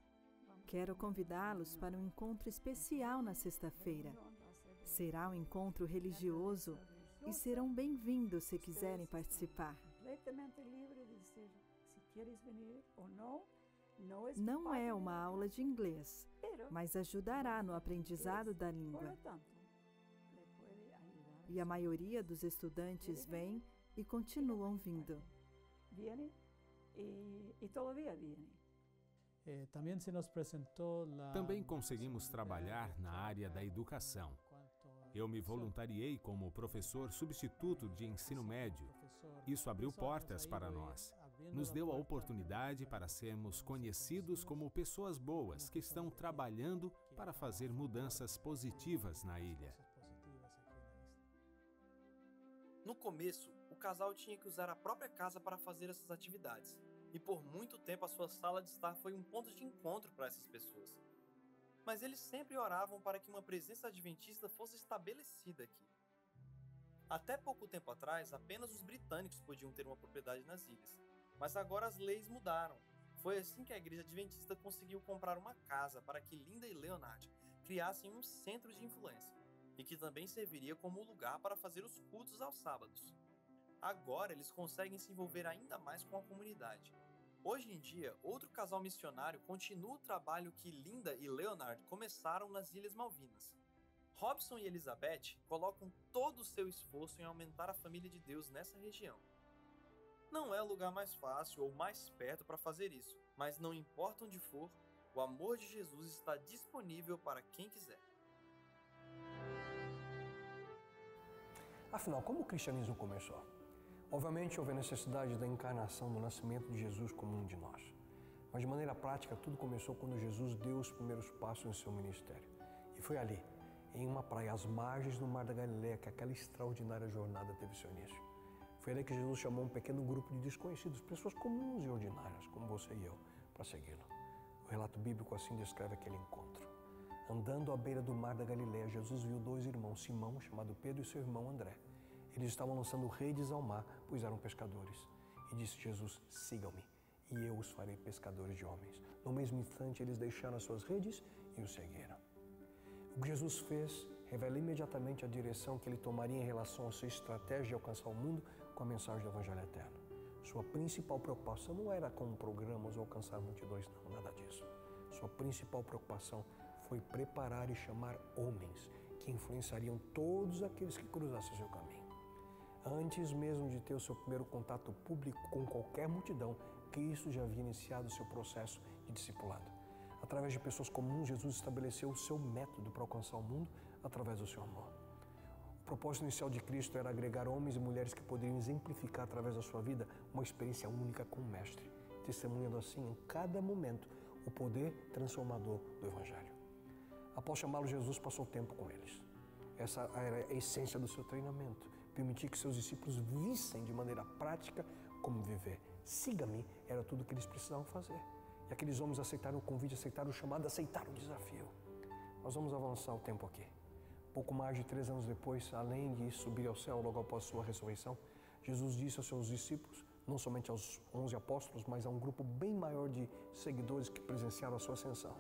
S18: quero convidá-los para um encontro especial na sexta-feira. Será um encontro religioso e serão bem-vindos se quiserem participar. Não é uma aula de inglês, mas ajudará no aprendizado da língua. E a maioria dos estudantes vem e continuam vindo.
S15: Também conseguimos trabalhar na área da educação. Eu me voluntariei como professor substituto de ensino médio. Isso abriu portas para nós. Nos deu a oportunidade para sermos conhecidos como pessoas boas que estão trabalhando para fazer mudanças positivas na ilha.
S27: No começo, o casal tinha que usar a própria casa para fazer essas atividades. E por muito tempo a sua sala de estar foi um ponto de encontro para essas pessoas. Mas eles sempre oravam para que uma presença adventista fosse estabelecida aqui. Até pouco tempo atrás, apenas os britânicos podiam ter uma propriedade nas ilhas. Mas agora as leis mudaram. Foi assim que a igreja adventista conseguiu comprar uma casa para que Linda e Leonard criassem um centro de influência, e que também serviria como lugar para fazer os cultos aos sábados. Agora eles conseguem se envolver ainda mais com a comunidade. Hoje em dia, outro casal missionário continua o trabalho que Linda e Leonard começaram nas Ilhas Malvinas. Robson e Elizabeth colocam todo o seu esforço em aumentar a família de Deus nessa região. Não é o lugar mais fácil ou mais perto para fazer isso, mas não importa onde for, o amor de Jesus está disponível para quem quiser.
S19: Afinal, como o cristianismo começou? Obviamente, houve a necessidade da encarnação, do nascimento de Jesus como um de nós. Mas, de maneira prática, tudo começou quando Jesus deu os primeiros passos em seu ministério. E foi ali, em uma praia, às margens do Mar da Galileia, que aquela extraordinária jornada teve seu início. Foi ali que Jesus chamou um pequeno grupo de desconhecidos, pessoas comuns e ordinárias, como você e eu, para segui-lo. O relato bíblico assim descreve aquele encontro. Andando à beira do Mar da Galileia, Jesus viu dois irmãos, Simão, chamado Pedro, e seu irmão André. Eles estavam lançando redes ao mar, pois eram pescadores. E disse Jesus, sigam-me, e eu os farei pescadores de homens. No mesmo instante, eles deixaram as suas redes e o seguiram. O que Jesus fez revela imediatamente a direção que ele tomaria em relação à sua estratégia de alcançar o mundo com a mensagem do Evangelho Eterno. Sua principal preocupação não era com programas ou alcançar multidões, não, nada disso. Sua principal preocupação foi preparar e chamar homens que influenciariam todos aqueles que cruzassem seu caminho. Antes mesmo de ter o seu primeiro contato público com qualquer multidão, Cristo já havia iniciado o seu processo de discipulado. Através de pessoas comuns, Jesus estabeleceu o seu método para alcançar o mundo através do seu amor. O propósito inicial de Cristo era agregar homens e mulheres que poderiam exemplificar através da sua vida uma experiência única com o Mestre, testemunhando assim em cada momento o poder transformador do Evangelho. Após chamá-los, Jesus passou tempo com eles. Essa era a essência do seu treinamento, permitir que seus discípulos vissem de maneira prática como viver. Siga-me era tudo o que eles precisavam fazer. E aqueles homens aceitaram o convite, aceitaram o chamado, aceitaram o desafio. Nós vamos avançar o tempo aqui. Pouco mais de 3 anos depois, além de subir ao céu logo após sua ressurreição, Jesus disse aos seus discípulos, não somente aos 11 apóstolos, mas a um grupo bem maior de seguidores que presenciaram a sua ascensão.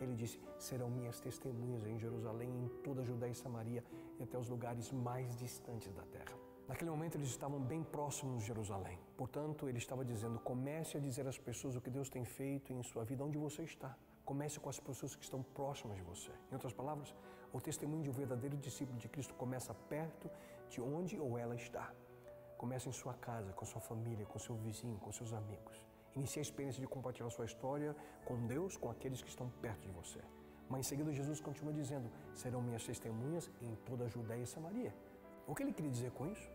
S19: Ele disse, serão minhas testemunhas em Jerusalém, em toda a Judéia e Samaria e até os lugares mais distantes da terra. Naquele momento eles estavam bem próximos de Jerusalém. Portanto, ele estava dizendo, comece a dizer às pessoas o que Deus tem feito em sua vida, onde você está. Comece com as pessoas que estão próximas de você. Em outras palavras, o testemunho de um verdadeiro discípulo de Cristo começa perto de onde ou ela está. Começa em sua casa, com sua família, com seu vizinho, com seus amigos. Inicie a experiência de compartilhar sua história com Deus, com aqueles que estão perto de você. Mas em seguida Jesus continua dizendo, serão minhas testemunhas em toda a Judéia e Samaria. O que ele queria dizer com isso?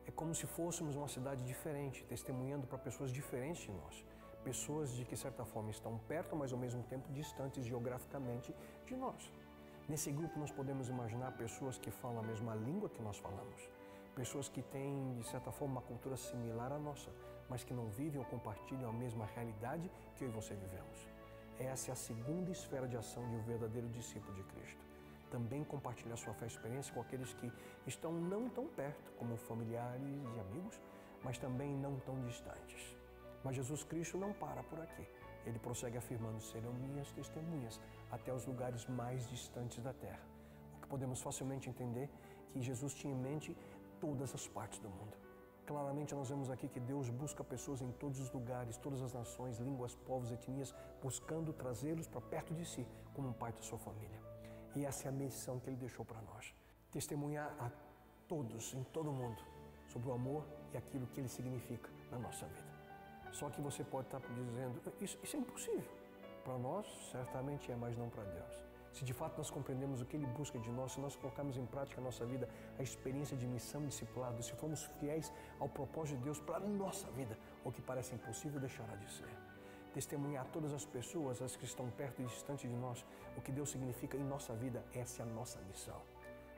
S19: É como se fôssemos uma cidade diferente, testemunhando para pessoas diferentes de nós. Pessoas de que, de certa forma, estão perto, mas ao mesmo tempo distantes geograficamente de nós. Nesse grupo nós podemos imaginar pessoas que falam a mesma língua que nós falamos. Pessoas que têm, de certa forma, uma cultura similar à nossa, mas que não vivem ou compartilham a mesma realidade que eu e você vivemos. Essa é a segunda esfera de ação de um verdadeiro discípulo de Cristo. Também compartilhar sua fé e experiência com aqueles que estão não tão perto, como familiares e amigos, mas também não tão distantes. Mas Jesus Cristo não para por aqui. Ele prossegue afirmando, serão minhas testemunhas até os lugares mais distantes da terra. O que podemos facilmente entender que Jesus tinha em mente todas as partes do mundo. Claramente nós vemos aqui que Deus busca pessoas em todos os lugares, todas as nações, línguas, povos, etnias, buscando trazê-los para perto de si, como parte da sua família. E essa é a missão que Ele deixou para nós. Testemunhar a todos, em todo o mundo, sobre o amor e aquilo que Ele significa na nossa vida. Só que você pode estar dizendo, isso é impossível. Para nós, certamente é, mas não para Deus. Se de fato nós compreendemos o que Ele busca de nós, se nós colocarmos em prática a nossa vida, a experiência de missão e discipulado, se formos fiéis ao propósito de Deus para a nossa vida, o que parece impossível deixará de ser. Testemunhar a todas as pessoas, as que estão perto e distante de nós, o que Deus significa em nossa vida, essa é a nossa missão.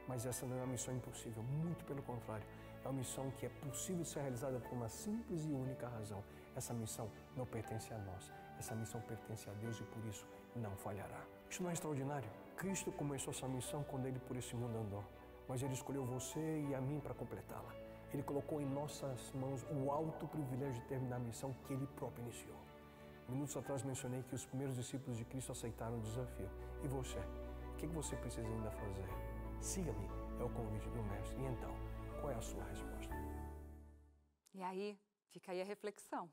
S19: Mas essa não é uma missão impossível, muito pelo contrário. É uma missão que é possível ser realizada por uma simples e única razão. Essa missão não pertence a nós, essa missão pertence a Deus e por isso não falhará. Isso não é extraordinário? Cristo começou essa missão quando Ele por esse mundo andou, mas Ele escolheu você e a mim para completá-la. Ele colocou em nossas mãos o alto privilégio de terminar a missão que Ele próprio iniciou. Minutos atrás mencionei que os primeiros discípulos de Cristo aceitaram o desafio. E você? O que você precisa ainda fazer? Siga-me, é o convite do Mestre. E então, qual é a sua resposta?
S1: E aí, fica aí a reflexão.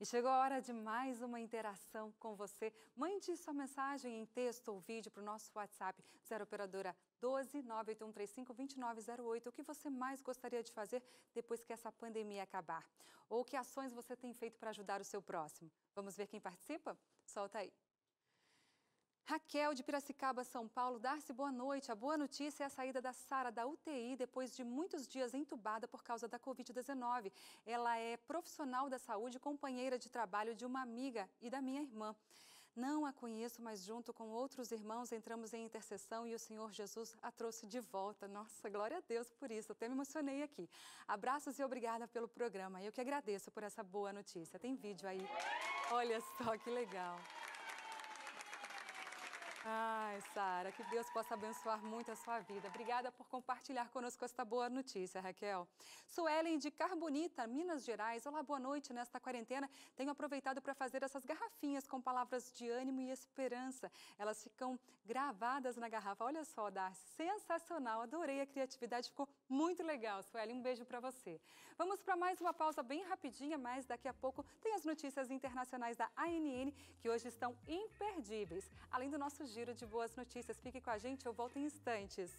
S1: E chegou a hora de mais uma interação com você. Mande sua mensagem em texto ou vídeo para o nosso WhatsApp 0 operadora 12 98135 2908. O que você mais gostaria de fazer depois que essa pandemia acabar? Ou que ações você tem feito para ajudar o seu próximo? Vamos ver quem participa? Solta aí. Raquel, de Piracicaba, São Paulo. Darcy, boa noite. A boa notícia é a saída da Sara da UTI depois de muitos dias entubada por causa da Covid-19. Ela é profissional da saúde, companheira de trabalho de uma amiga e da minha irmã. Não a conheço, mas junto com outros irmãos entramos em intercessão e o Senhor Jesus a trouxe de volta. Nossa, glória a Deus por isso, até me emocionei aqui. Abraços e obrigada pelo programa. Eu que agradeço por essa boa notícia. Tem vídeo aí. Olha só que legal. Ai, Sara, que Deus possa abençoar muito a sua vida. Obrigada por compartilhar conosco esta boa notícia, Raquel. Suelen de Carbonita, Minas Gerais. Olá, boa noite. Nesta quarentena, tenho aproveitado para fazer essas garrafinhas com palavras de ânimo e esperança. Elas ficam gravadas na garrafa. Olha só, Darcy, sensacional. Adorei a criatividade, ficou muito legal, Suelen. Um beijo para você. Vamos para mais uma pausa bem rapidinha, mas daqui a pouco tem as notícias internacionais da ANN, que hoje estão imperdíveis. Além do nosso giro de boas notícias. Fique com a gente, eu volto em instantes.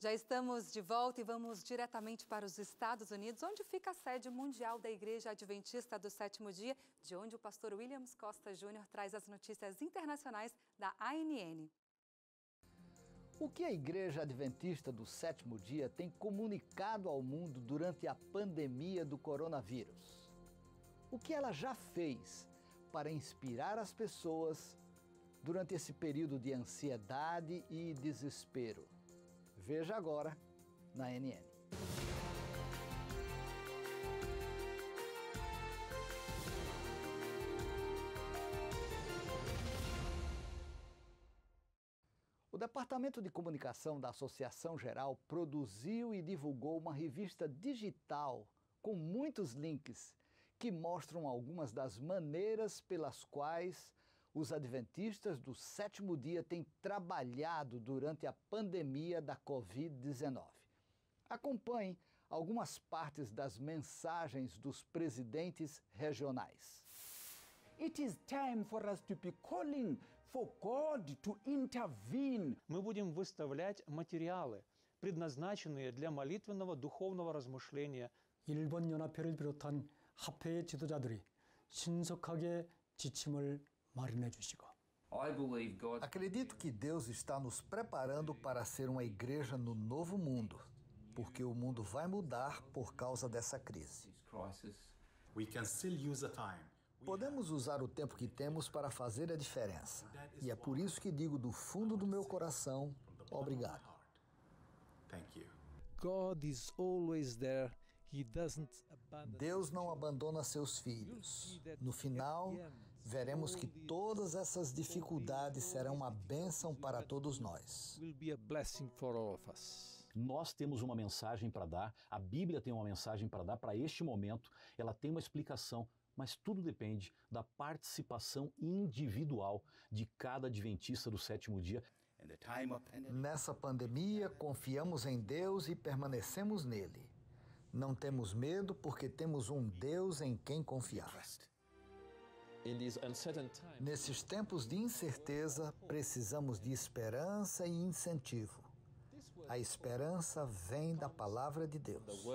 S1: Já estamos de volta e vamos diretamente para os Estados Unidos, onde fica a sede mundial da Igreja Adventista do Sétimo Dia, de onde o pastor Williams Costa Júnior traz as notícias internacionais da ANN.
S6: O que a Igreja Adventista do Sétimo Dia tem comunicado ao mundo durante a pandemia do coronavírus? O que ela já fez para inspirar as pessoas durante esse período de ansiedade e desespero? Veja agora na ANN. O Departamento de Comunicação da Associação Geral produziu e divulgou uma revista digital com muitos links que mostram algumas das maneiras pelas quais os adventistas do sétimo dia têm trabalhado durante a pandemia da Covid-19. Acompanhe algumas partes das mensagens dos presidentes regionais.
S9: It is time for us to be calling for God to intervene.
S14: Мы будем выставлять материалы, предназначенные для молитвенного духовного размышления.
S20: 일본 연합회를 비롯한 합회의 지도자들이 신속하게 지침을 마련해 주시고.
S6: Acredito que Deus está nos preparando para ser uma igreja no novo mundo, porque o mundo vai mudar por causa dessa crise. Podemos usar o tempo que temos para fazer a diferença. E é por isso que digo do fundo do meu coração, obrigado.
S14: God is always there. He doesn't abandon.
S6: Deus não abandona seus filhos. No final, veremos que todas essas dificuldades serão uma bênção para todos nós.
S14: Will be a blessing for all of us.
S13: Nós temos uma mensagem para dar, a Bíblia tem uma mensagem para dar para este momento, ela tem uma explicação, mas tudo depende da participação individual de cada adventista do sétimo dia.
S6: Nessa pandemia, confiamos em Deus e permanecemos nele. Não temos medo porque temos um Deus em quem confiar. Nesses tempos de incerteza, precisamos de esperança e incentivo. A esperança vem da palavra de Deus.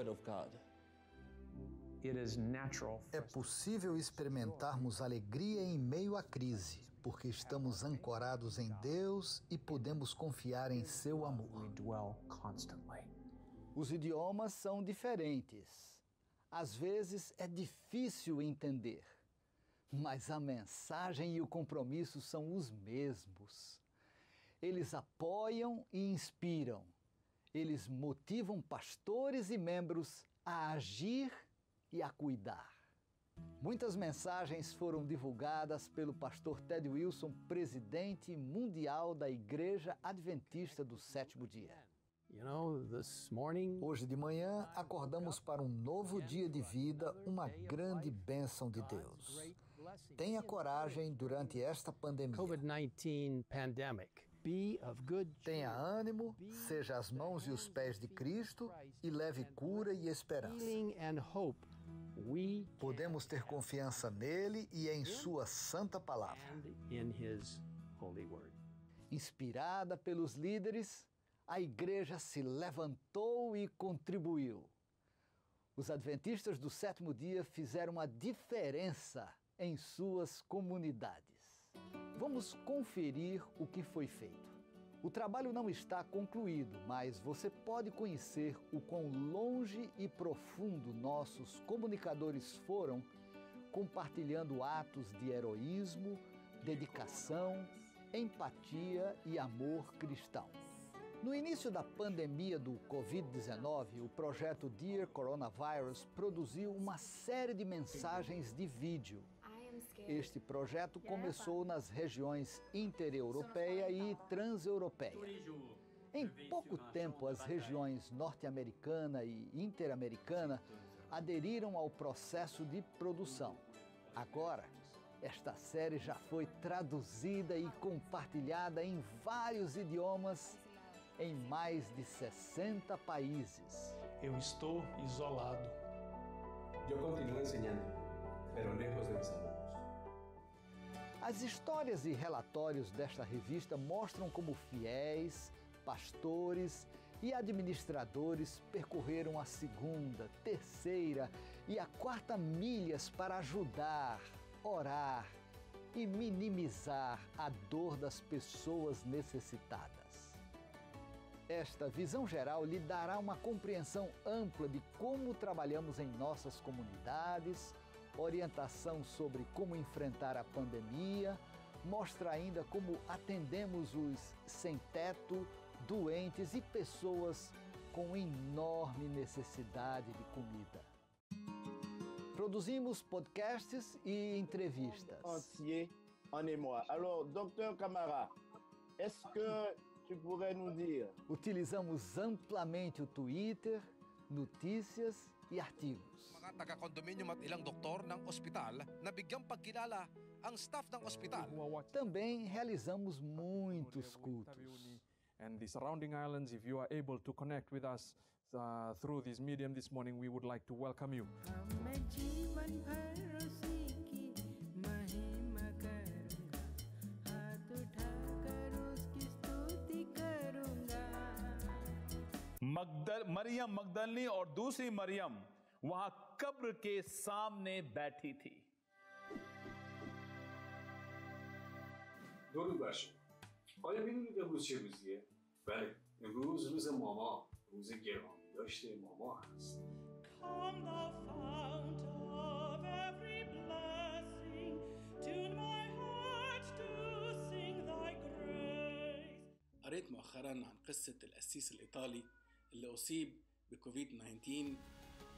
S6: É possível experimentarmos alegria em meio à crise, porque estamos ancorados em Deus e podemos confiar em seu amor. Os idiomas são diferentes. Às vezes é difícil entender, mas a mensagem e o compromisso são os mesmos. Eles apoiam e inspiram. Eles motivam pastores e membros a agir e a cuidar. Muitas mensagens foram divulgadas pelo pastor Ted Wilson, presidente mundial da Igreja Adventista do Sétimo Dia. Hoje de manhã, acordamos para um novo dia de vida, uma grande bênção de Deus. Tenha coragem durante esta pandemia. Tenha ânimo, seja as mãos e os pés de Cristo e leve cura e esperança. Podemos ter confiança nele e em sua santa palavra. Inspirada pelos líderes, a igreja se levantou e contribuiu. Os adventistas do sétimo dia fizeram a diferença em suas comunidades. Vamos conferir o que foi feito. O trabalho não está concluído, mas você pode conhecer o quão longe e profundo nossos comunicadores foram, compartilhando atos de heroísmo, dedicação, empatia e amor cristão. No início da pandemia do Covid-19, o projeto Dear Coronavirus produziu uma série de mensagens de vídeo. Este projeto começou nas regiões intereuropeia e transeuropeia. Em pouco tempo, as regiões norte-americana e interamericana aderiram ao processo de produção. Agora, esta série já foi traduzida e compartilhada em vários idiomas em mais de 60 países.
S17: Eu estou isolado.
S8: Eu continuo ensinando, mas lejos de mis amigos.
S6: As histórias e relatórios desta revista mostram como fiéis, pastores e administradores percorreram a segunda, terceira e a quarta milhas para ajudar, orar e minimizar a dor das pessoas necessitadas. Esta visão geral lhe dará uma compreensão ampla de como trabalhamos em nossas comunidades, orientação sobre como enfrentar a pandemia, mostra ainda como atendemos os sem-teto, doentes e pessoas com enorme necessidade de comida. Produzimos podcasts e entrevistas.
S4: Entier en émoi. Alors, Dr. Camara, est-ce que tu pourrais nous dire?
S6: Utilizamos amplamente o Twitter, notícias e artigos.
S5: Mga taga-condominium at ilang doktor ng ospital na bigyang pagkilala ang staff ng ospital.
S6: Também realizamos muitos cultos.
S21: And the surrounding islands, if you are able to connect with us through this medium this morning, we would like to welcome you.
S22: Maryam मगदलनी और दूसरी मरियम वहां कब्र के सामने बैठी थी.
S23: درود بر شما. آیا می‌دونید امروز چه روزیه؟ بله، امروز روز ماما، روز گرامی داشته ماما هست.
S24: Come thou fount of every blessing, tune my heart to sing thy grace.
S25: قريت مؤخراً عن قصة القسيس الإيطالي اللي أصيب بكوفيد-19.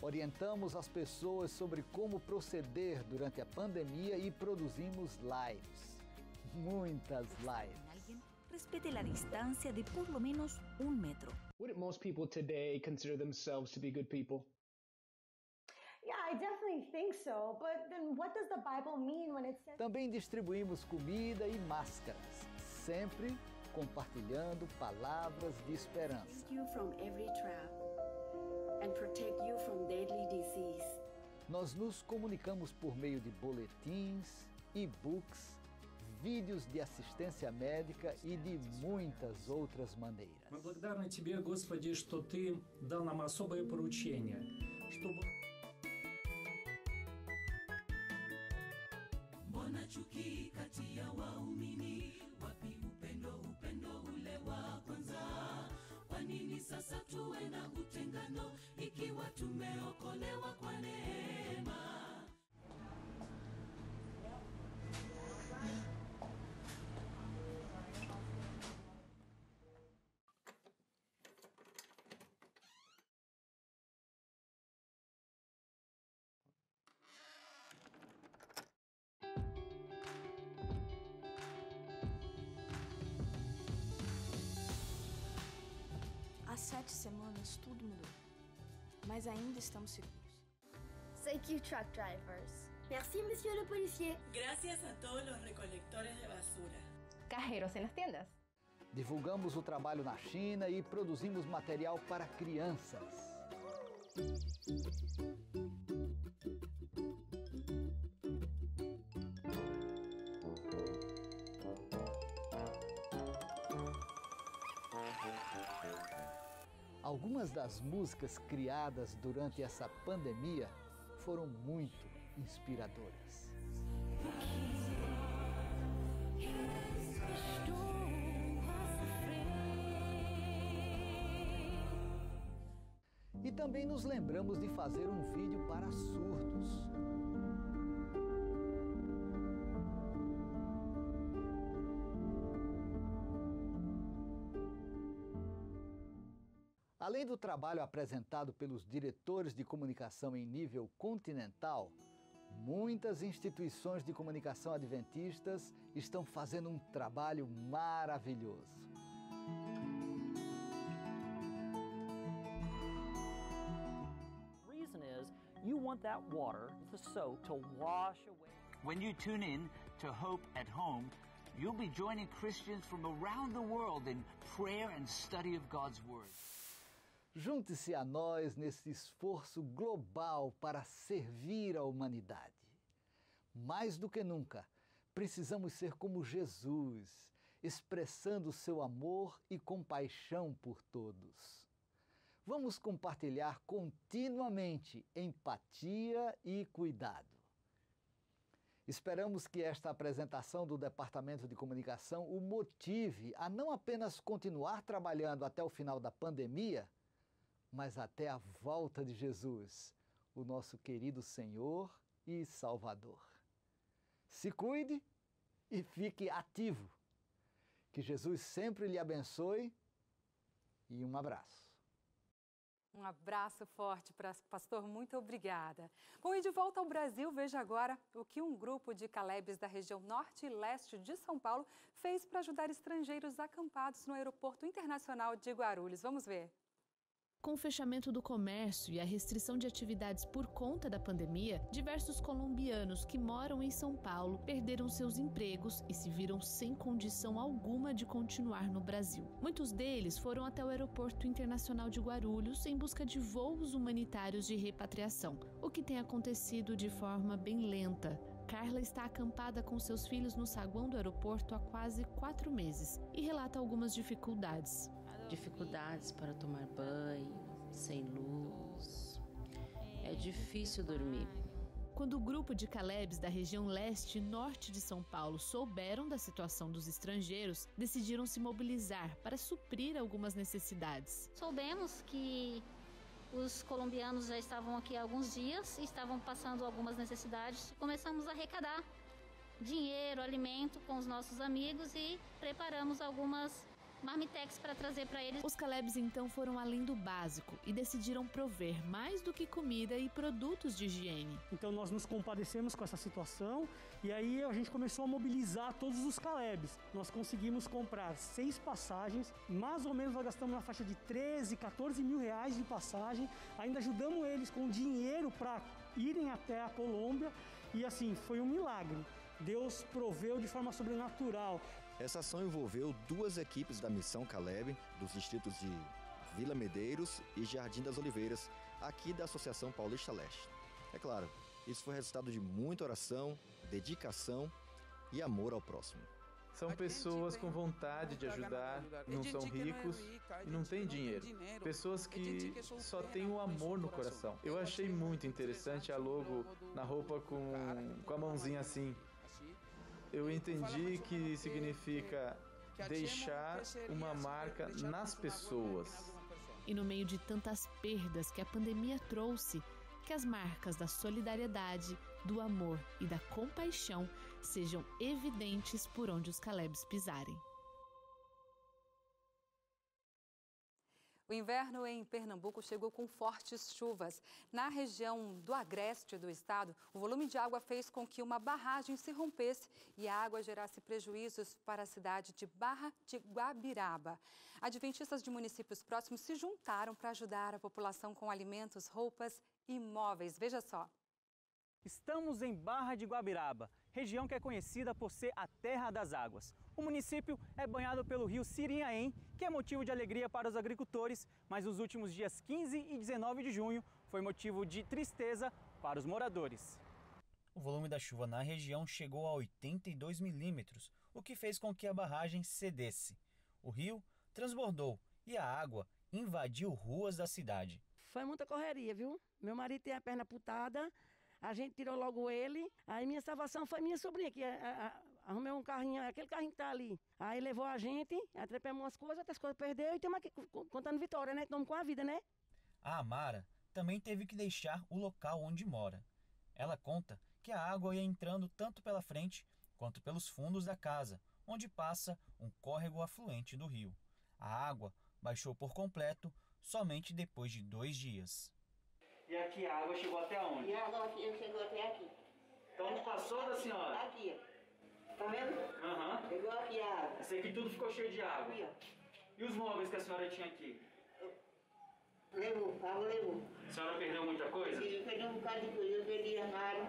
S6: Orientamos as pessoas sobre como proceder durante a pandemia e produzimos lives. Muitas lives.
S28: Respete la distancia de por lo menos 1 metro.
S17: Wouldn't most people today consider themselves to be good people?
S29: Yeah, I definitely think so, but then what does the Bible mean when it says...
S6: Também distribuímos comida e máscaras, sempre compartilhando palavras de esperança.
S30: Protect you from every trap and protect you from deadly disease.
S6: Nós nos comunicamos por meio de boletins, e-books, vídeos de assistência médica e de muitas outras maneiras.
S31: Мы благодарны Тебе, Господи, что Ты дал нам особое поручение, чтобы...
S24: Mbona chuki kati ya waumini, wapi upendo ule wa kwanza? Kwa nini sasa tuwe na utengano, ikiwa tumeokolewa kwa neema?
S26: Há 7 semanas tudo mudou, mas ainda estamos seguros.
S32: Thank you, truck drivers.
S29: Merci, monsieur le policier.
S24: Gracias a todos los recolectores de basura.
S29: Cajeros en las tiendas.
S6: Divulgamos o trabalho na China e produzimos material para crianças. Algumas das músicas criadas durante essa pandemia foram muito inspiradoras. E também nos lembramos de fazer um vídeo para surdos. Além do trabalho apresentado pelos diretores de comunicação em nível continental, muitas instituições de comunicação adventistas estão fazendo um trabalho maravilhoso.
S1: The reason is you want that water, the soap, to wash away.
S2: When you tune in to Hope at Home, you'll be joining Christians from around the world in prayer and study of God's Word.
S6: Junte-se a nós nesse esforço global para servir a humanidade. Mais do que nunca, precisamos ser como Jesus, expressando seu amor e compaixão por todos. Vamos compartilhar continuamente empatia e cuidado. Esperamos que esta apresentação do Departamento de Comunicação o motive a não apenas continuar trabalhando até o final da pandemia, mas até a volta de Jesus, o nosso querido Senhor e Salvador. Se cuide e fique ativo. Que Jesus sempre lhe abençoe e um abraço.
S3: Um abraço forte para o pastor, muito obrigada. Bom, e de volta ao Brasil, veja agora o que um grupo de Calebes da região norte e leste de São Paulo fez para ajudar estrangeiros acampados no Aeroporto Internacional de Guarulhos. Vamos ver.
S7: Com o fechamento do comércio e a restrição de atividades por conta da pandemia, diversos colombianos que moram em São Paulo perderam seus empregos e se viram sem condição alguma de continuar no Brasil. Muitos deles foram até o Aeroporto Internacional de Guarulhos em busca de voos humanitários de repatriação, o que tem acontecido de forma bem lenta. Carla está acampada com seus filhos no saguão do aeroporto há quase 4 meses e relata algumas dificuldades.
S10: Dificuldades para tomar banho, sem luz. É difícil dormir.
S7: Quando o grupo de Calebes da região leste e norte de São Paulo souberam da situação dos estrangeiros, decidiram se mobilizar para suprir algumas necessidades.
S11: Soubemos que os colombianos já estavam aqui há alguns dias e estavam passando algumas necessidades. Começamos a arrecadar dinheiro, alimento com os nossos amigos e preparamos algumas marmitex para trazer para eles.
S7: Os Calebes então foram além do básico e decidiram prover mais do que comida e produtos de higiene.
S12: Então nós nos compadecemos com essa situação e aí a gente começou a mobilizar todos os Calebes. Nós conseguimos comprar 6 passagens, mais ou menos nós gastamos na faixa de 13, 14 mil reais de passagem. Ainda ajudamos eles com dinheiro para irem até a Colômbia e assim, foi um milagre. Deus proveu de forma sobrenatural.
S15: Essa ação envolveu 2 equipes da Missão Caleb, dos distritos de Vila Medeiros e Jardim das Oliveiras, aqui da Associação Paulista Leste. É claro, isso foi resultado de muita oração, dedicação e amor ao próximo.
S22: São pessoas com vontade de ajudar, não são ricos e não têm dinheiro. Pessoas que só têm o amor no coração. Eu achei muito interessante a logo na roupa com a mãozinha assim. Eu entendi que significa deixar uma marca nas pessoas.
S7: E no meio de tantas perdas que a pandemia trouxe, que as marcas da solidariedade, do amor e da compaixão sejam evidentes por onde os Calebes pisarem.
S3: O inverno em Pernambuco chegou com fortes chuvas. Na região do agreste do estado, o volume de água fez com que uma barragem se rompesse e a água gerasse prejuízos para a cidade de Barra de Guabiraba. Adventistas de municípios próximos se juntaram para ajudar a população com alimentos, roupas e móveis. Veja só.
S16: Estamos em Barra de Guabiraba, região que é conhecida por ser a terra das águas. O município é banhado pelo rio Sirinhaém, que é motivo de alegria para os agricultores, mas nos últimos dias 15 e 19 de junho foi motivo de tristeza para os moradores.
S18: O volume da chuva na região chegou a 82 milímetros, o que fez com que a barragem cedesse. O rio transbordou e a água invadiu ruas da cidade.
S19: Foi muita correria, viu? Meu marido tem a perna amputada, a gente tirou logo ele, aí minha salvação foi minha sobrinha, que arrumei um carrinho, aquele carrinho que tá ali. Aí levou a gente, atrapalhamos umas coisas, outras coisas perdeu e estamos aqui contando vitória, né? Estamos com a vida, né?
S18: A Amara também teve que deixar o local onde mora. Ela conta que a água ia entrando tanto pela frente quanto pelos fundos da casa, onde passa um córrego afluente do rio. A água baixou por completo, somente depois de 2 dias.
S16: E aqui a água chegou até onde?
S4: E a água chegou até aqui.
S16: Então não passou da senhora?
S4: Aqui, ó. Tá vendo?
S16: Aham.
S4: Chegou aqui a água.
S16: Esse aqui tudo ficou cheio de água.
S4: Aqui, ó.
S16: E os móveis que a senhora tinha aqui?
S4: Levou, a água levou.
S16: A senhora perdeu muita coisa?
S4: Eu perdi um bocado de coisa, eu perdi armário,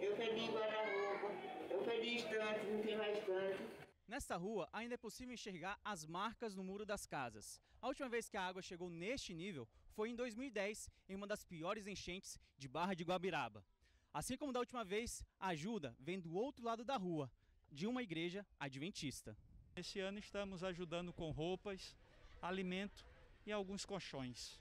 S4: eu perdi guarda-roupa, eu perdi estante, não tem mais estante.
S16: Nesta rua, ainda é possível enxergar as marcas no muro das casas. A última vez que a água chegou neste nível foi em 2010, em uma das piores enchentes de Barra de Guabiraba. Assim como da última vez, a ajuda vem do outro lado da rua, de uma igreja adventista.
S5: Esse ano estamos ajudando com roupas, alimento e alguns colchões.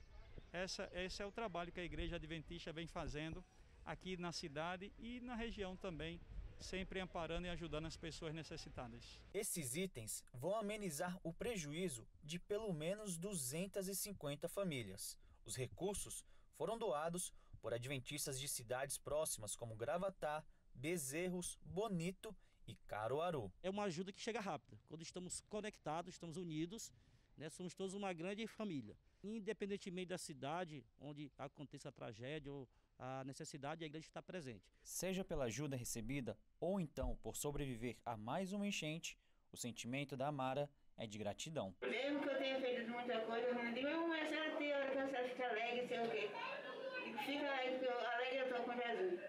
S5: Esse é o trabalho que a Igreja Adventista vem fazendo aqui na cidade e na região também, sempre amparando e ajudando as pessoas necessitadas.
S18: Esses itens vão amenizar o prejuízo de pelo menos 250 famílias. Os recursos foram doados por adventistas de cidades próximas como Gravatá, Bezerros, Bonito e Caruaru.
S8: É uma ajuda que chega rápida. Quando estamos conectados, estamos unidos, né, somos todos uma grande família. Independentemente da cidade onde aconteça a tragédia ou a necessidade, a igreja está presente.
S18: Seja pela ajuda recebida ou então por sobreviver a mais uma enchente, o sentimento da Amara é de gratidão.
S4: Mesmo que eu tenha feito muita coisa, eu não digo, mas a senhora tem hora que a senhora fica alegre, sei o quê. Fica aí, porque eu alegre eu estou com Jesus.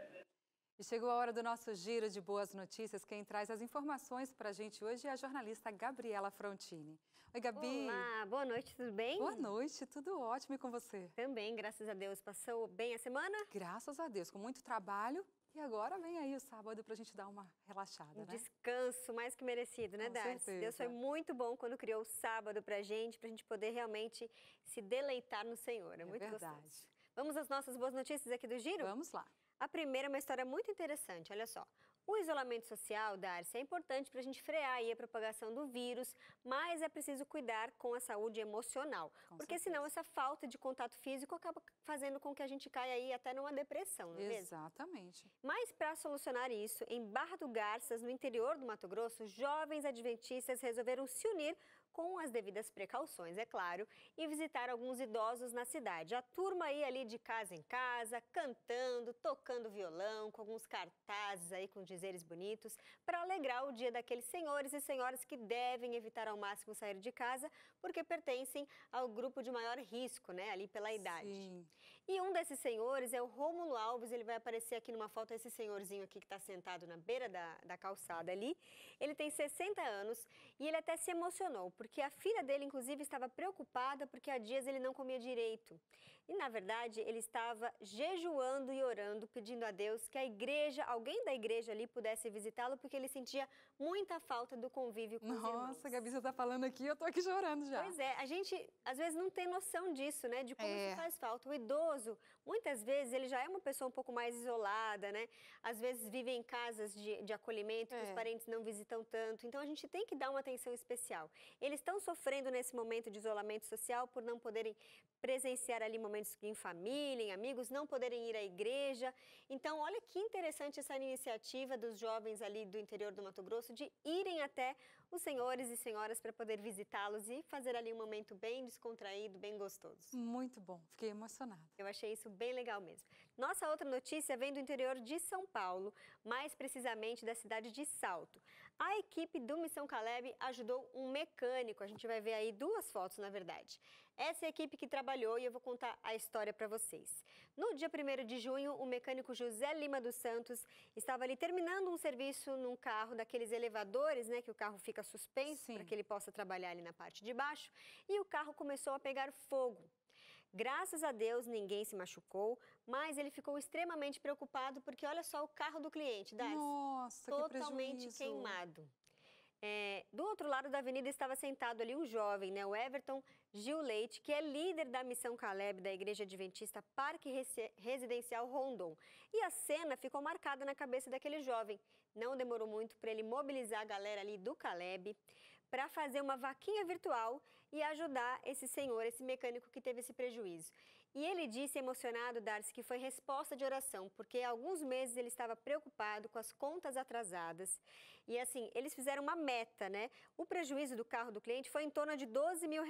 S3: E chegou a hora do nosso giro de boas notícias. Quem traz as informações para a gente hoje é a jornalista Gabriela Frontini. Oi, Gabi.
S9: Olá, boa noite, tudo bem?
S3: Boa noite, tudo ótimo, e com você?
S9: Também, graças a Deus. Passou bem a semana?
S3: Graças a Deus, com muito trabalho. E agora vem aí o sábado para a gente dar uma relaxada, né?
S9: Descanso mais que merecido, né, Darcy? Deus foi muito bom quando criou o sábado para a gente poder realmente se deleitar no Senhor. É muito
S3: verdade.
S9: Gostoso. Vamos às nossas boas notícias aqui do Giro?
S3: Vamos lá.
S9: A primeira é uma história muito interessante, olha só. O isolamento social, Darcy, é importante para a gente frear aí a propagação do vírus, mas é preciso cuidar com a saúde emocional, porque senão essa falta de contato físico acaba fazendo com que a gente caia aí até numa depressão, não é mesmo?
S3: Exatamente.
S9: Mas para solucionar isso, em Barra do Garças, no interior do Mato Grosso, jovens adventistas resolveram se unir com as devidas precauções, é claro, e visitar alguns idosos na cidade. A turma ia ali de casa em casa, cantando, tocando violão, com alguns cartazes aí com dizeres bonitos, para alegrar o dia daqueles senhores e senhoras que devem evitar ao máximo sair de casa, porque pertencem ao grupo de maior risco, né, ali pela idade.
S3: Sim.
S9: E um desses senhores é o Rômulo Alves, ele vai aparecer aqui numa foto, esse senhorzinho aqui que está sentado na beira da calçada ali. Ele tem 60 anos e ele até se emocionou, porque a filha dele, inclusive, estava preocupada porque há dias ele não comia direito. E, na verdade, ele estava jejuando e orando, pedindo a Deus que a igreja, alguém da igreja ali pudesse visitá-lo, porque ele sentia muita falta do convívio com os irmãos.
S3: Nossa, Gabi, você está falando aqui, eu estou aqui chorando já.
S9: Pois é, a gente, às vezes, não tem noção disso, né? De como isso faz falta. O idoso, muitas vezes, ele já é uma pessoa um pouco mais isolada, né? Às vezes, vive em casas de acolhimento, que os parentes não visitam tanto. Então, a gente tem que dar uma atenção especial. Eles estão sofrendo nesse momento de isolamento social por não poderem presenciar ali momentos em família, em amigos, não poderem ir à igreja. Então, olha que interessante essa iniciativa dos jovens ali do interior do Mato Grosso de irem até os senhores e senhoras para poder visitá-los e fazer ali um momento bem descontraído, bem gostoso.
S3: Muito bom, fiquei emocionada.
S9: Eu achei isso bem legal mesmo. Nossa outra notícia vem do interior de São Paulo, mais precisamente da cidade de Salto. A equipe do Missão Caleb ajudou um mecânico, a gente vai ver aí duas fotos, na verdade. Essa é a equipe que trabalhou e eu vou contar a história para vocês. No dia 1º de junho, o mecânico José Lima dos Santos estava ali terminando um serviço num carro daqueles elevadores, né, que o carro fica suspenso para que ele possa trabalhar ali na parte de baixo, e o carro começou a pegar fogo. Graças a Deus, ninguém se machucou, mas ele ficou extremamente preocupado porque olha só o carro do cliente, Darcy.
S3: Nossa,
S9: totalmente
S3: que prejuízo.
S9: queimado. Do outro lado da avenida estava sentado ali um jovem, né, o Everton Gil Leite, que é líder da Missão Caleb da Igreja Adventista Parque Residencial Rondon. E a cena ficou marcada na cabeça daquele jovem. Não demorou muito para ele mobilizar a galera ali do Caleb para fazer uma vaquinha virtual e ajudar esse senhor, esse mecânico que teve esse prejuízo. E ele disse emocionado, Darcy, que foi resposta de oração, porque há alguns meses ele estava preocupado com as contas atrasadas. E assim, eles fizeram uma meta, né? O prejuízo do carro do cliente foi em torno de R$12 mil.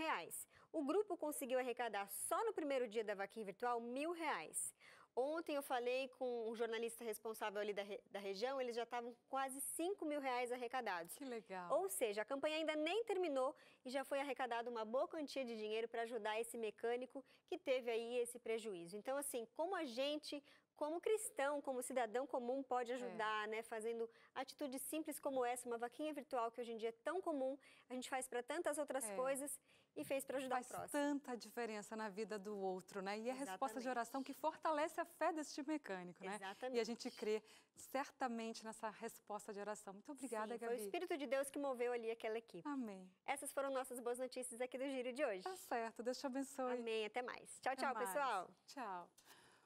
S9: O grupo conseguiu arrecadar só no primeiro dia da vaquinha virtual R$1.000. Ontem eu falei com um jornalista responsável ali da região, eles já estavam quase R$5 mil arrecadados.
S3: Que legal.
S9: Ou seja, a campanha ainda nem terminou e já foi arrecadada uma boa quantia de dinheiro para ajudar esse mecânico que teve aí esse prejuízo. Então, assim, como a gente, como cristão, como cidadão comum, pode ajudar, né? Fazendo atitudes simples como essa, uma vaquinha virtual que hoje em dia é tão comum, a gente faz para tantas outras coisas e fez para ajudar o próximo.
S3: Faz tanta diferença na vida do outro, né? E a resposta de oração que fortalece a fé deste mecânico, né?
S9: Exatamente.
S3: E a gente crê certamente nessa resposta de oração. Muito obrigada,
S9: Sim,
S3: Gabi.
S9: foi o Espírito de Deus que moveu ali aquela equipe.
S3: Amém.
S9: Essas foram nossas boas notícias aqui do Giro de hoje.
S3: Tá certo, Deus te abençoe.
S9: Amém, até mais. Tchau,
S3: Até
S9: tchau,
S3: mais.
S9: pessoal.
S3: Tchau.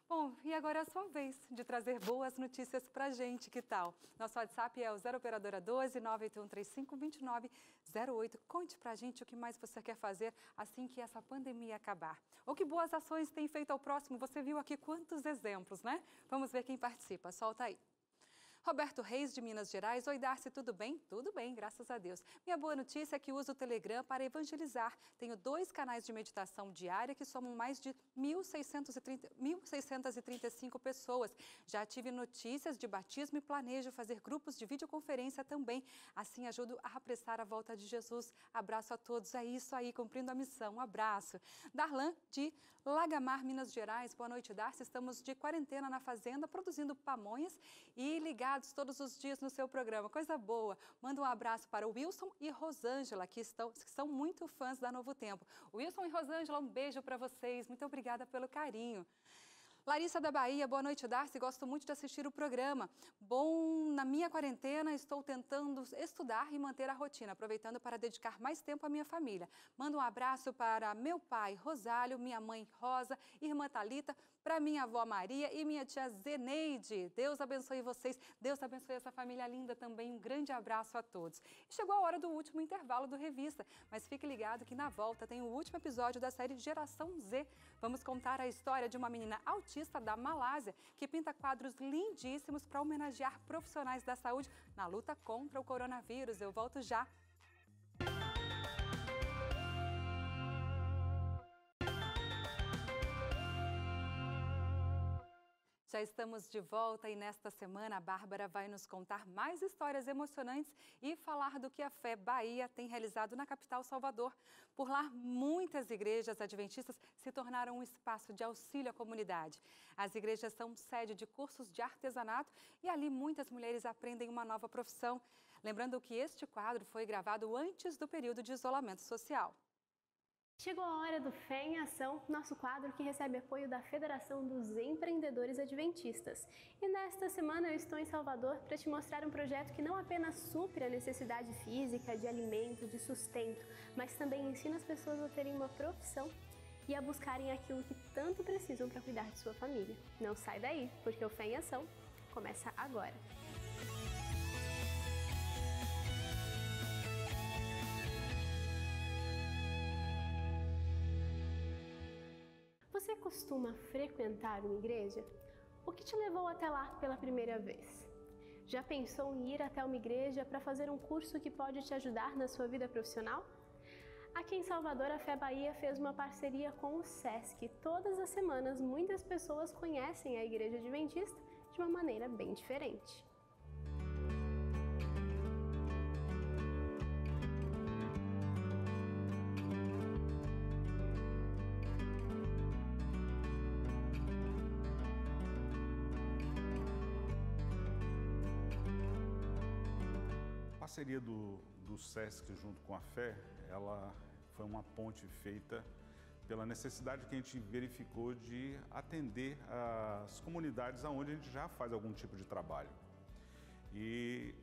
S3: Bom, e agora é a sua vez de trazer boas notícias pra gente, que tal? Nosso WhatsApp é o 0 operadora 12 981 35 2908. Conte pra gente o que mais você quer fazer assim que essa pandemia acabar. Ou que boas ações tem feito ao próximo. Você viu aqui quantos exemplos, né? Vamos ver quem participa. Solta aí. Roberto Reis, de Minas Gerais. Oi, Darcy, tudo bem? Tudo bem, graças a Deus. Minha boa notícia é que uso o Telegram para evangelizar. Tenho 2 canais de meditação diária que somam mais de 1.635 pessoas. Já tive notícias de batismo e planejo fazer grupos de videoconferência também. Assim ajudo a apressar a volta de Jesus. Abraço a todos. É isso aí, cumprindo a missão. Um abraço. Darlan, de Lagamar, Minas Gerais. Boa noite, Darcy. Estamos de quarentena na fazenda, produzindo pamonhas e ligados todos os dias no seu programa. Coisa boa. Manda um abraço para o Wilson e Rosângela, que são muito fãs da Novo Tempo. Wilson e Rosângela, um beijo para vocês. Muito obrigada pelo carinho. Larissa da Bahia, boa noite, Darcy. Gosto muito de assistir o programa. Bom, na minha quarentena estou tentando estudar e manter a rotina, aproveitando para dedicar mais tempo à minha família. Mando um abraço para meu pai, Rosálio, minha mãe, Rosa, irmã Thalita, para minha avó Maria e minha tia Zeneide. Deus abençoe vocês, Deus abençoe essa família linda também. Um grande abraço a todos. E chegou a hora do último intervalo do Revista, mas fique ligado que na volta tem o último episódio da série Geração Z. Vamos contar a história de uma menina autista da Malásia que pinta quadros lindíssimos para homenagear profissionais da saúde na luta contra o coronavírus. Eu volto já. Já estamos de volta e nesta semana a Bárbara vai nos contar mais histórias emocionantes e falar do que a Fé Bahia tem realizado na capital Salvador. Por lá, muitas igrejas adventistas se tornaram um espaço de auxílio à comunidade. As igrejas são sede de cursos de artesanato e ali muitas mulheres aprendem uma nova profissão. Lembrando que este quadro foi gravado antes do período de isolamento social.
S13: Chegou a hora do Fé em Ação, nosso quadro que recebe apoio da Federação dos Empreendedores Adventistas. E nesta semana eu estou em Salvador para te mostrar um projeto que não apenas supre a necessidade física, de alimento, de sustento, mas também ensina as pessoas a terem uma profissão e a buscarem aquilo que tanto precisam para cuidar de sua família. Não sai daí, porque o Fé em Ação começa agora. Você costuma frequentar uma igreja? O que te levou até lá pela primeira vez? Já pensou em ir até uma igreja para fazer um curso que pode te ajudar na sua vida profissional? Aqui em Salvador, a Fé Bahia fez uma parceria com o SESC. Todas as semanas, muitas pessoas conhecem a Igreja Adventista de uma maneira bem diferente.
S14: A parceria do SESC junto com a Fé, ela foi uma ponte feita pela necessidade que a gente verificou de atender as comunidades onde a gente já faz algum tipo de trabalho. E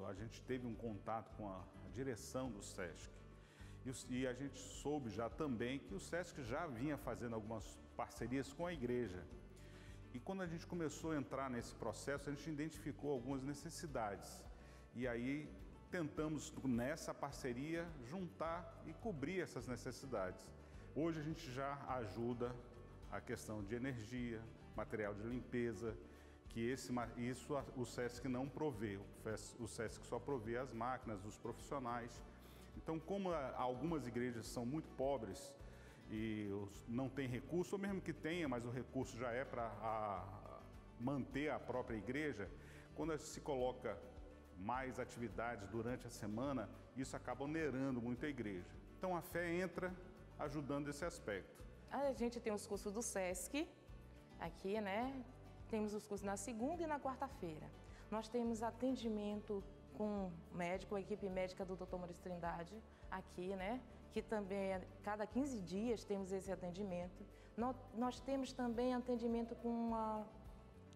S14: a gente teve um contato com a direção do SESC e a gente soube já também que o SESC já vinha fazendo algumas parcerias com a igreja. E quando a gente começou a entrar nesse processo, a gente identificou algumas necessidades. E aí tentamos, nessa parceria, juntar e cobrir essas necessidades. Hoje a gente já ajuda a questão de energia, material de limpeza, que isso o SESC não provê, o SESC só provê as máquinas, os profissionais. Então, como algumas igrejas são muito pobres e não tem recurso, ou mesmo que tenha, mas o recurso já é para manter a própria igreja, quando se coloca mais atividades durante a semana, isso acaba onerando muito a igreja. Então, a fé entra ajudando esse aspecto.
S17: A gente tem os cursos do SESC aqui, né? Temos os cursos na segunda e na quarta-feira. Nós temos atendimento com médico, a equipe médica do Dr. Maurício Trindade aqui, né? Que também, cada 15 dias temos esse atendimento. Nós temos também atendimento com uma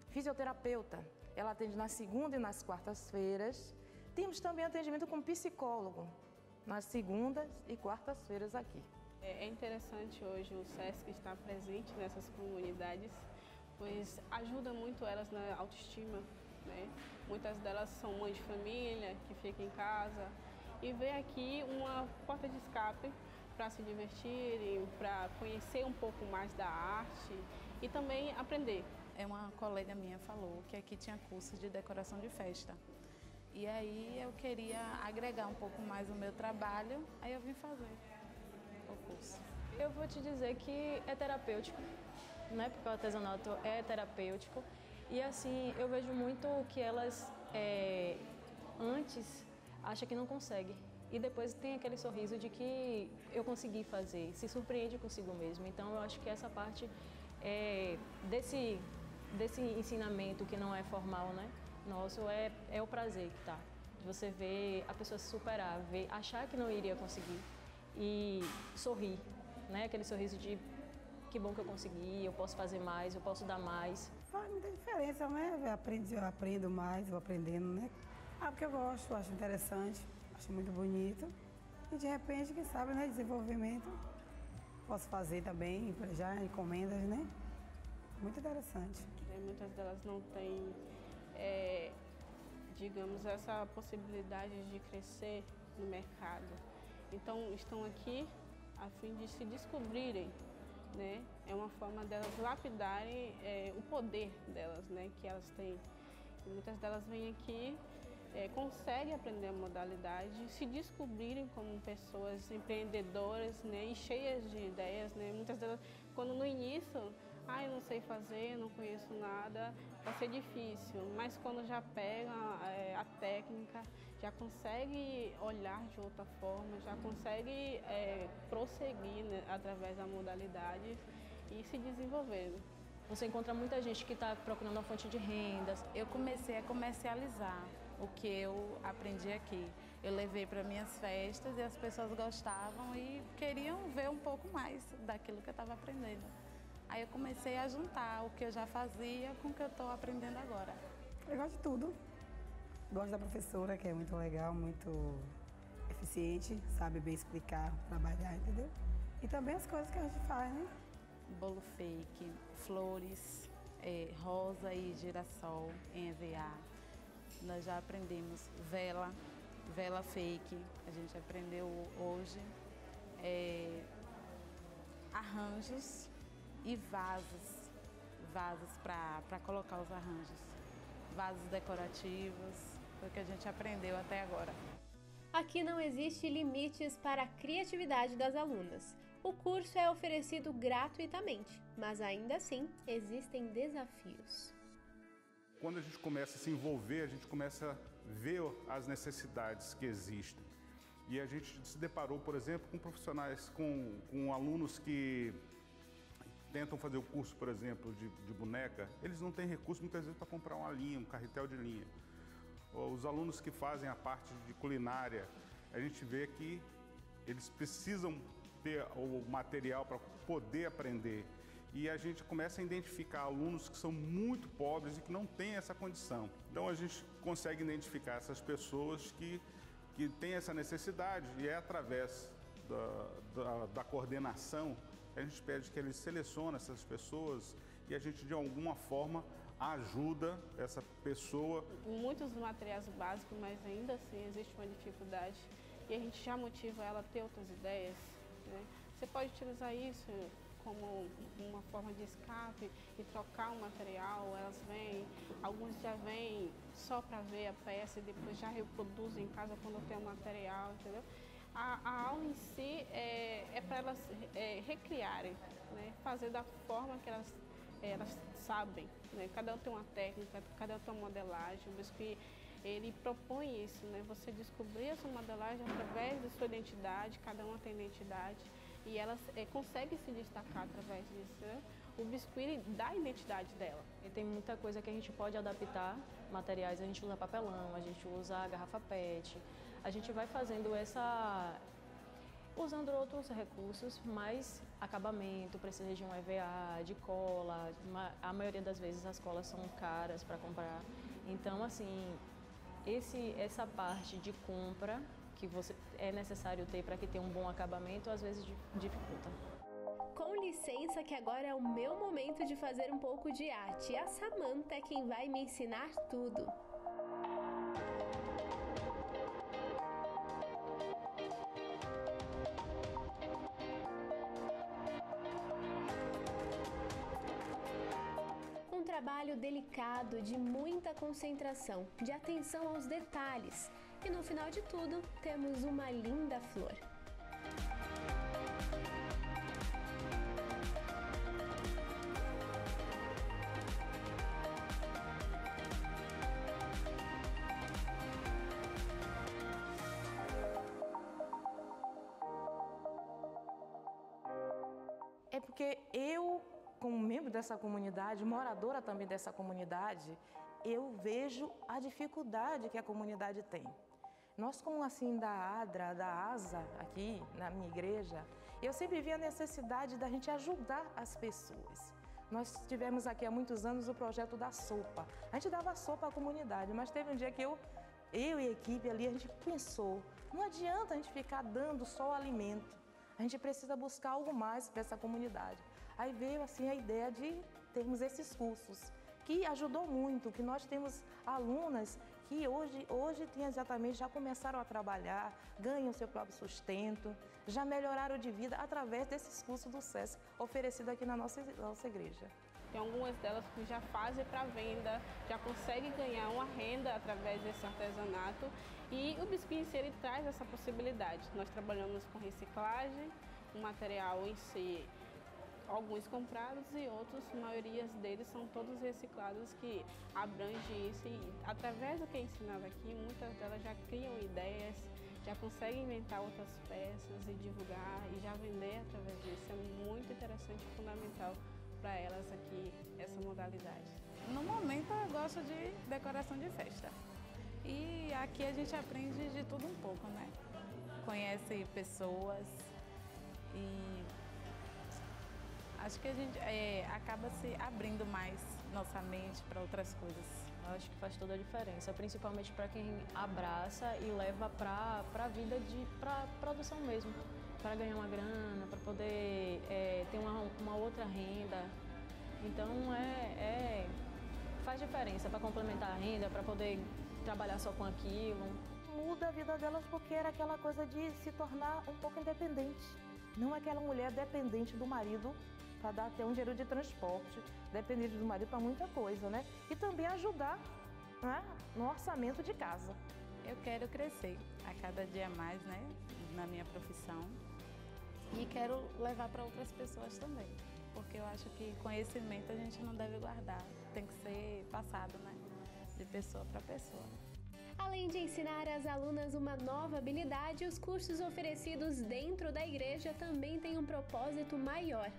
S17: fisioterapeuta. Ela atende na segunda e nas quartas-feiras. Temos também atendimento com psicólogo nas segundas e quartas-feiras aqui.
S20: É interessante hoje o SESC estar presente nessas comunidades, pois ajuda muito elas na autoestima, né? Muitas delas são mães de família, que ficam em casa, e vê aqui uma porta de escape para se divertirem, para conhecer um pouco mais da arte e também aprender.
S21: Uma colega minha falou que aqui tinha curso de decoração de festa. E aí eu queria agregar um pouco mais o meu trabalho, aí eu vim fazer o curso.
S23: Eu vou te dizer que é terapêutico, né? Porque o artesanato é terapêutico. E assim, eu vejo muito que elas antes acham que não conseguem. E depois tem aquele sorriso de que eu consegui fazer, se surpreende consigo mesmo. Então eu acho que essa parte desse ensinamento que não é formal, né? Nosso é o prazer que tá. De você ver a pessoa se superar, achar que não iria conseguir e sorrir, né? Aquele sorriso de que bom que eu consegui, eu posso fazer mais, eu posso dar mais.
S24: Faz muita diferença, né? Eu aprendo mais, vou aprendendo, né? Porque eu gosto, acho interessante, acho muito bonito. E de repente, quem sabe, né? Desenvolvimento, posso fazer também, já encomendas, né? Muito interessante.
S20: Muitas delas não têm, digamos, essa possibilidade de crescer no mercado. Então, estão aqui a fim de se descobrirem, né? É uma forma delas lapidarem o poder delas, né? Que elas têm. E muitas delas vêm aqui, conseguem aprender a modalidade, se descobrirem como pessoas empreendedoras, né? E cheias de ideias, né? Muitas delas, quando no início, eu não sei fazer, não conheço nada, vai ser difícil. Mas quando já pega a técnica, já consegue olhar de outra forma, já consegue prosseguir, né, através da modalidade e se desenvolvendo.
S21: Você encontra muita gente que está procurando uma fonte de rendas. Eu comecei a comercializar o que eu aprendi aqui. Eu levei para minhas festas e as pessoas gostavam e queriam ver um pouco mais daquilo que eu estava aprendendo. Aí eu comecei a juntar o que eu já fazia com o que eu estou aprendendo agora.
S24: Eu gosto de tudo. Gosto da professora, que é muito legal, muito eficiente, sabe bem explicar, trabalhar, entendeu? E também as coisas que a gente faz, né?
S21: Bolo fake, flores, rosa e girassol em EVA. Nós já aprendemos vela fake, a gente aprendeu hoje. Arranjos e vasos para colocar os arranjos. Vasos decorativos, foi o que a gente aprendeu até agora.
S13: Aqui não existe limites para a criatividade das alunas. O curso é oferecido gratuitamente, mas ainda assim existem desafios.
S14: Quando a gente começa a se envolver, a gente começa a ver as necessidades que existem. E a gente se deparou, por exemplo, com profissionais, com alunos que tentam fazer o curso, por exemplo, de boneca. Eles não têm recurso muitas vezes para comprar uma linha, um carretel de linha. Os alunos que fazem a parte de culinária, a gente vê que eles precisam ter o material para poder aprender. E a gente começa a identificar alunos que são muito pobres e que não têm essa condição. Então a gente consegue identificar essas pessoas que têm essa necessidade e é através da coordenação a gente pede que eles selecionem essas pessoas e a gente de alguma forma ajuda essa pessoa.
S20: Muitos materiais básicos, mas ainda assim existe uma dificuldade e a gente já motiva ela a ter outras ideias, né? Você pode utilizar isso como uma forma de escape e trocar um material, elas vêm, alguns já vêm só para ver a peça e depois já reproduzem em casa quando tem o material, entendeu? A aula em si é para elas recriarem, né? Fazer da forma que elas sabem, né? Cada um tem uma técnica, cada um tem uma modelagem. O biscuit, ele propõe isso, né? Você descobrir a sua modelagem através da sua identidade, cada uma tem identidade, e elas conseguem se destacar através disso, né? O biscuit dá a identidade dela.
S23: E tem muita coisa que a gente pode adaptar, materiais, a gente usa papelão, a gente usa garrafa PET, a gente vai fazendo usando outros recursos, mas acabamento, precisa de um EVA, de cola, a maioria das vezes as colas são caras para comprar. Então, assim, essa parte de compra que é necessário ter para que tenha um bom acabamento, às vezes dificulta.
S13: Com licença que agora é o meu momento de fazer um pouco de arte. A Samantha é quem vai me ensinar tudo. Um trabalho delicado, de muita concentração, de atenção aos detalhes. E no final de tudo, temos uma linda flor.
S17: É porque eu, como membro dessa comunidade, moradora também dessa comunidade, eu vejo a dificuldade que a comunidade tem. Nós, como assim da ADRA, da ASA, aqui na minha igreja, eu sempre vi a necessidade da gente ajudar as pessoas. Nós tivemos aqui há muitos anos o projeto da sopa. A gente dava sopa à comunidade, mas teve um dia que eu e a equipe ali, a gente pensou, não adianta a gente ficar dando só o alimento. A gente precisa buscar algo mais para essa comunidade. Aí veio assim a ideia de termos esses cursos, que ajudou muito, que nós temos alunas que hoje tem exatamente, já começaram a trabalhar, ganham seu próprio sustento, já melhoraram de vida através desses cursos do SESC oferecidos aqui na nossa igreja.
S20: Tem algumas delas que já fazem para venda, já conseguem ganhar uma renda através desse artesanato, e o biscuit em si, ele traz essa possibilidade. Nós trabalhamos com reciclagem, o material em si, alguns comprados e outros, a maioria deles são todos reciclados, que abrange isso, e através do que é ensinado aqui, muitas delas já criam ideias, já conseguem inventar outras peças e divulgar e já vender através disso. É muito interessante e fundamental para elas aqui, essa modalidade.
S1: No momento eu gosto de decoração de festa. E aqui a gente aprende de tudo um pouco, né? Conhece pessoas e acho que a gente acaba se abrindo mais nossa mente para outras coisas.
S23: Eu acho que faz toda a diferença, principalmente para quem abraça e leva para a vida, para produção mesmo, para ganhar uma grana, para poder ter uma outra renda. Então faz diferença para complementar a renda, para poder trabalhar só com aquilo.
S17: Muda a vida delas porque era aquela coisa de se tornar um pouco independente. Não aquela mulher dependente do marido para dar até um dinheiro de transporte, dependente do marido para muita coisa, né? E também ajudar, né, no orçamento de casa.
S1: Eu quero crescer a cada dia mais, né, na minha profissão, e quero levar para outras pessoas também, porque eu acho que conhecimento a gente não deve guardar, tem que ser passado, né, de pessoa para pessoa.
S13: Além de ensinar às alunas uma nova habilidade, os cursos oferecidos dentro da igreja também têm um propósito maior.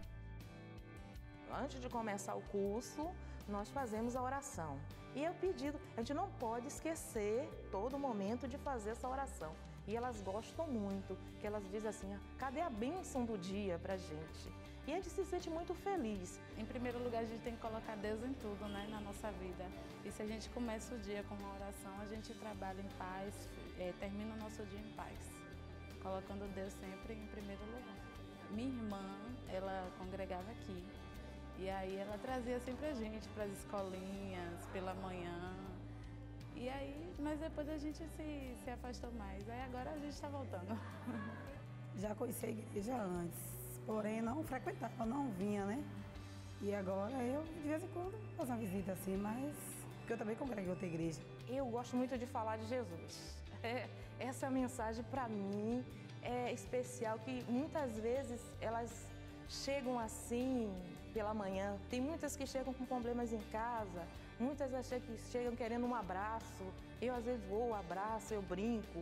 S17: Antes de começar o curso, nós fazemos a oração. E é o pedido, a gente não pode esquecer todo momento de fazer essa oração. E elas gostam muito, que elas dizem assim, cadê a bênção do dia pra gente? E a gente se sente muito feliz.
S1: Em primeiro lugar, a gente tem que colocar Deus em tudo, né, na nossa vida. E se a gente começa o dia com uma oração, a gente trabalha em paz, termina o nosso dia em paz, colocando Deus sempre em primeiro lugar. Minha irmã, ela congregava aqui. E aí ela trazia sempre a gente para as escolinhas, pela manhã. E aí, mas depois a gente se afastou mais. Aí agora a gente está voltando.
S24: Já conheci a igreja antes, porém não frequentava, não vinha, né? E agora eu, de vez em quando, faço uma visita assim, mas porque eu também congrego em outra igreja.
S17: Eu gosto muito de falar de Jesus. Essa mensagem, para mim, é especial, que muitas vezes elas chegam assim pela manhã. Tem muitas que chegam com problemas em casa, muitas que chegam querendo um abraço. Eu, às vezes, vou, abraço, eu brinco.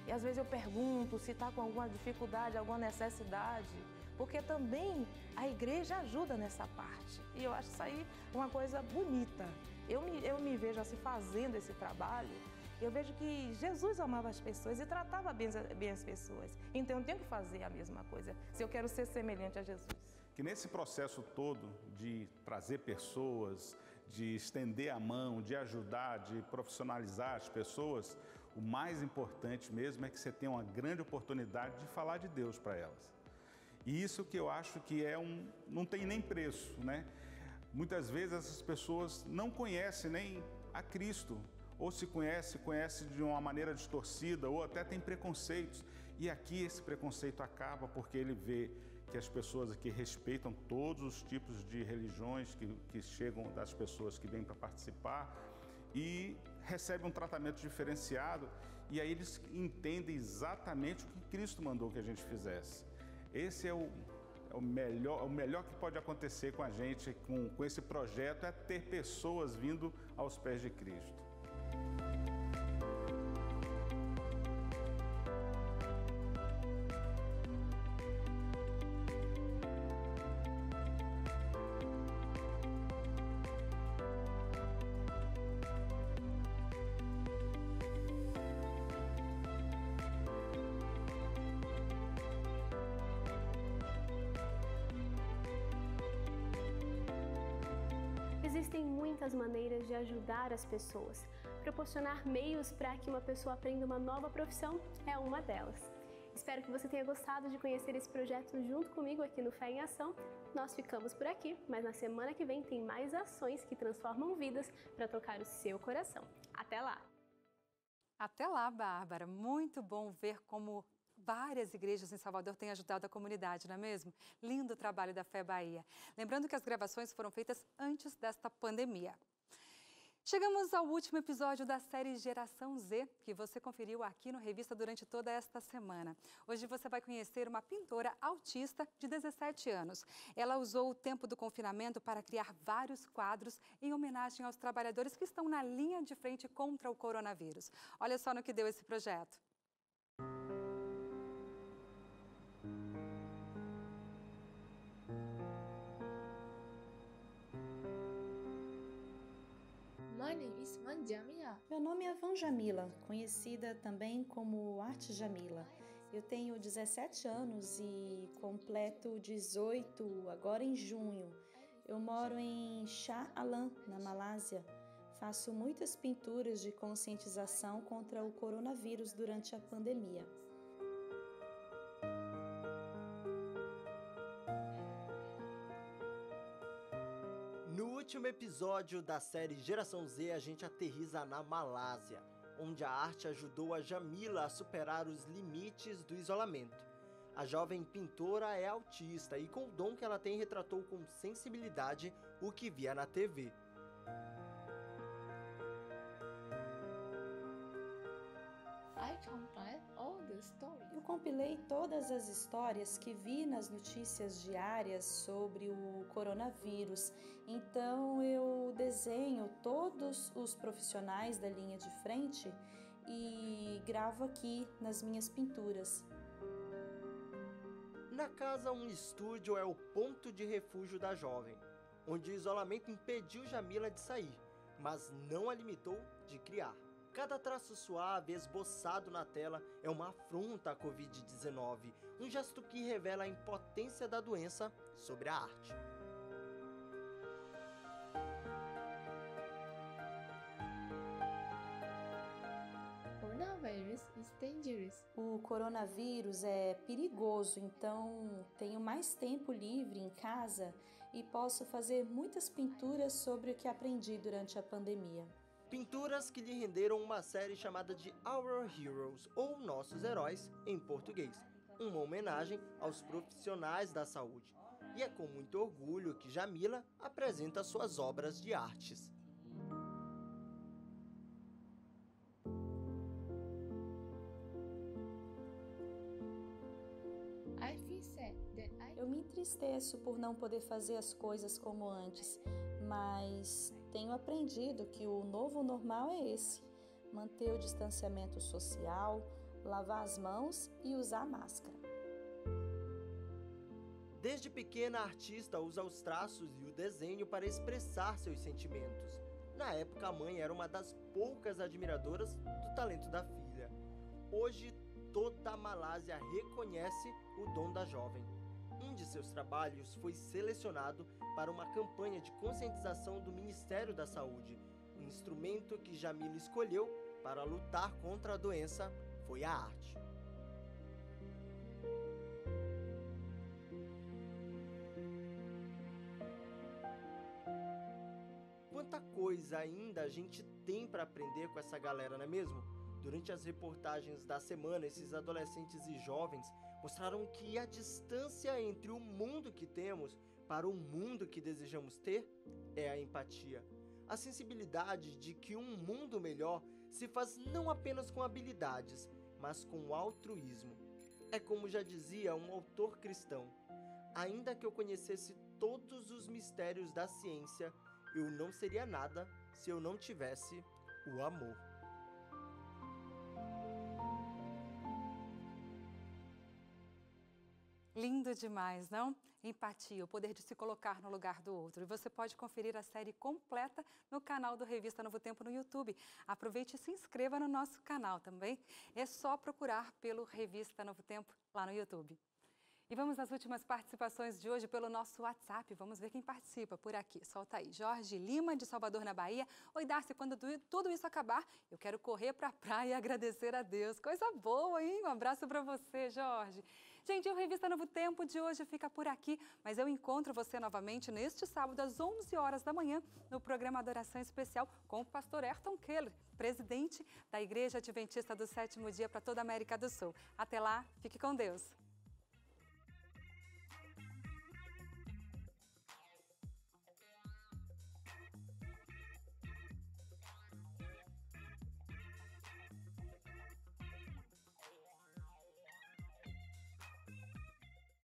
S17: E, às vezes, eu pergunto se está com alguma dificuldade, alguma necessidade. Porque também a igreja ajuda nessa parte. E eu acho isso aí uma coisa bonita. Eu me vejo assim fazendo esse trabalho. Eu vejo que Jesus amava as pessoas e tratava bem as pessoas. Então eu tenho que fazer a mesma coisa, se eu quero ser semelhante a Jesus.
S14: Que nesse processo todo de trazer pessoas, de estender a mão, de ajudar, de profissionalizar as pessoas, o mais importante mesmo é que você tenha uma grande oportunidade de falar de Deus para elas. E isso que eu acho que não tem nem preço, né? Muitas vezes essas pessoas não conhecem nem a Cristo, ou se conhece de uma maneira distorcida, ou até tem preconceitos. E aqui esse preconceito acaba porque ele vê que as pessoas aqui respeitam todos os tipos de religiões que chegam das pessoas que vêm para participar e recebem um tratamento diferenciado, e aí eles entendem exatamente o que Cristo mandou que a gente fizesse. Esse é o melhor que pode acontecer com a gente, com esse projeto, é ter pessoas vindo aos pés de Cristo.
S13: Existem muitas maneiras de ajudar as pessoas. Proporcionar meios para que uma pessoa aprenda uma nova profissão é uma delas. Espero que você tenha gostado de conhecer esse projeto junto comigo aqui no Fé em Ação. Nós ficamos por aqui, mas na semana que vem tem mais ações que transformam vidas para tocar o seu coração. Até lá!
S3: Até lá, Bárbara. Muito bom ver como várias igrejas em Salvador têm ajudado a comunidade, não é mesmo? Lindo o trabalho da Fé Bahia. Lembrando que as gravações foram feitas antes desta pandemia. Chegamos ao último episódio da série Geração Z, que você conferiu aqui no Revista durante toda esta semana. Hoje você vai conhecer uma pintora autista de 17 anos. Ela usou o tempo do confinamento para criar vários quadros em homenagem aos trabalhadores que estão na linha de frente contra o coronavírus. Olha só no que deu esse projeto.
S2: Meu nome é Van Jamila, conhecida também como Arte Jamila. Eu tenho 17 anos e completo 18 agora em junho. Eu moro em Shah Alam, na Malásia. Faço muitas pinturas de conscientização contra o coronavírus durante a pandemia.
S6: No último episódio da série Geração Z, a gente aterriza na Malásia, onde a arte ajudou a Jamila a superar os limites do isolamento. A jovem pintora é autista e, com o dom que ela tem, retratou com sensibilidade o que via na TV.
S2: Eu compilei todas as histórias que vi nas notícias diárias sobre o coronavírus. Então eu desenho todos os profissionais da linha de frente e gravo aqui nas minhas pinturas.
S6: Na casa, um estúdio é o ponto de refúgio da jovem, onde o isolamento impediu Jamila de sair, mas não a limitou de criar. Cada traço suave esboçado na tela é uma afronta à Covid-19, um gesto que revela a impotência da doença sobre a arte.
S2: O coronavírus é perigoso, então tenho mais tempo livre em casa e posso fazer muitas pinturas sobre o que aprendi durante a pandemia.
S6: Pinturas que lhe renderam uma série chamada de Our Heroes, ou Nossos Heróis, em português. uma homenagem aos profissionais da saúde. E é com muito orgulho que Jamila apresenta suas obras de artes.
S2: Eu me entristeço por não poder fazer as coisas como antes, mas tenho aprendido que o novo normal é esse: manter o distanciamento social, lavar as mãos e usar máscara.
S6: Desde pequena, a artista usa os traços e o desenho para expressar seus sentimentos. Na época, a mãe era uma das poucas admiradoras do talento da filha. Hoje, toda a Malásia reconhece o dom da jovem. Um de seus trabalhos foi selecionado para uma campanha de conscientização do Ministério da Saúde. O instrumento que Jamila escolheu para lutar contra a doença foi a arte. Quanta coisa ainda a gente tem para aprender com essa galera, não é mesmo? Durante as reportagens da semana, esses adolescentes e jovens mostraram que a distância entre o mundo que temos para o mundo que desejamos ter é a empatia. A sensibilidade de que um mundo melhor se faz não apenas com habilidades, mas com altruísmo. É como já dizia um autor cristão: ainda que eu conhecesse todos os mistérios da ciência, eu não seria nada se eu não tivesse o amor.
S3: Lindo demais, não? Empatia, o poder de se colocar no lugar do outro. E você pode conferir a série completa no canal do Revista Novo Tempo no YouTube. Aproveite e se inscreva no nosso canal também. É só procurar pelo Revista Novo Tempo lá no YouTube. E vamos às últimas participações de hoje pelo nosso WhatsApp. Vamos ver quem participa por aqui. Solta aí. Jorge Lima, de Salvador, na Bahia. Oi, Darcy, quando tudo isso acabar, eu quero correr para a praia e agradecer a Deus. Coisa boa, hein? Um abraço para você, Jorge. Gente, o Revista Novo Tempo de hoje fica por aqui, mas eu encontro você novamente neste sábado às 11 horas da manhã no programa Adoração Especial com o pastor Ayrton Keller, presidente da Igreja Adventista do Sétimo Dia para toda a América do Sul. Até lá, fique com Deus.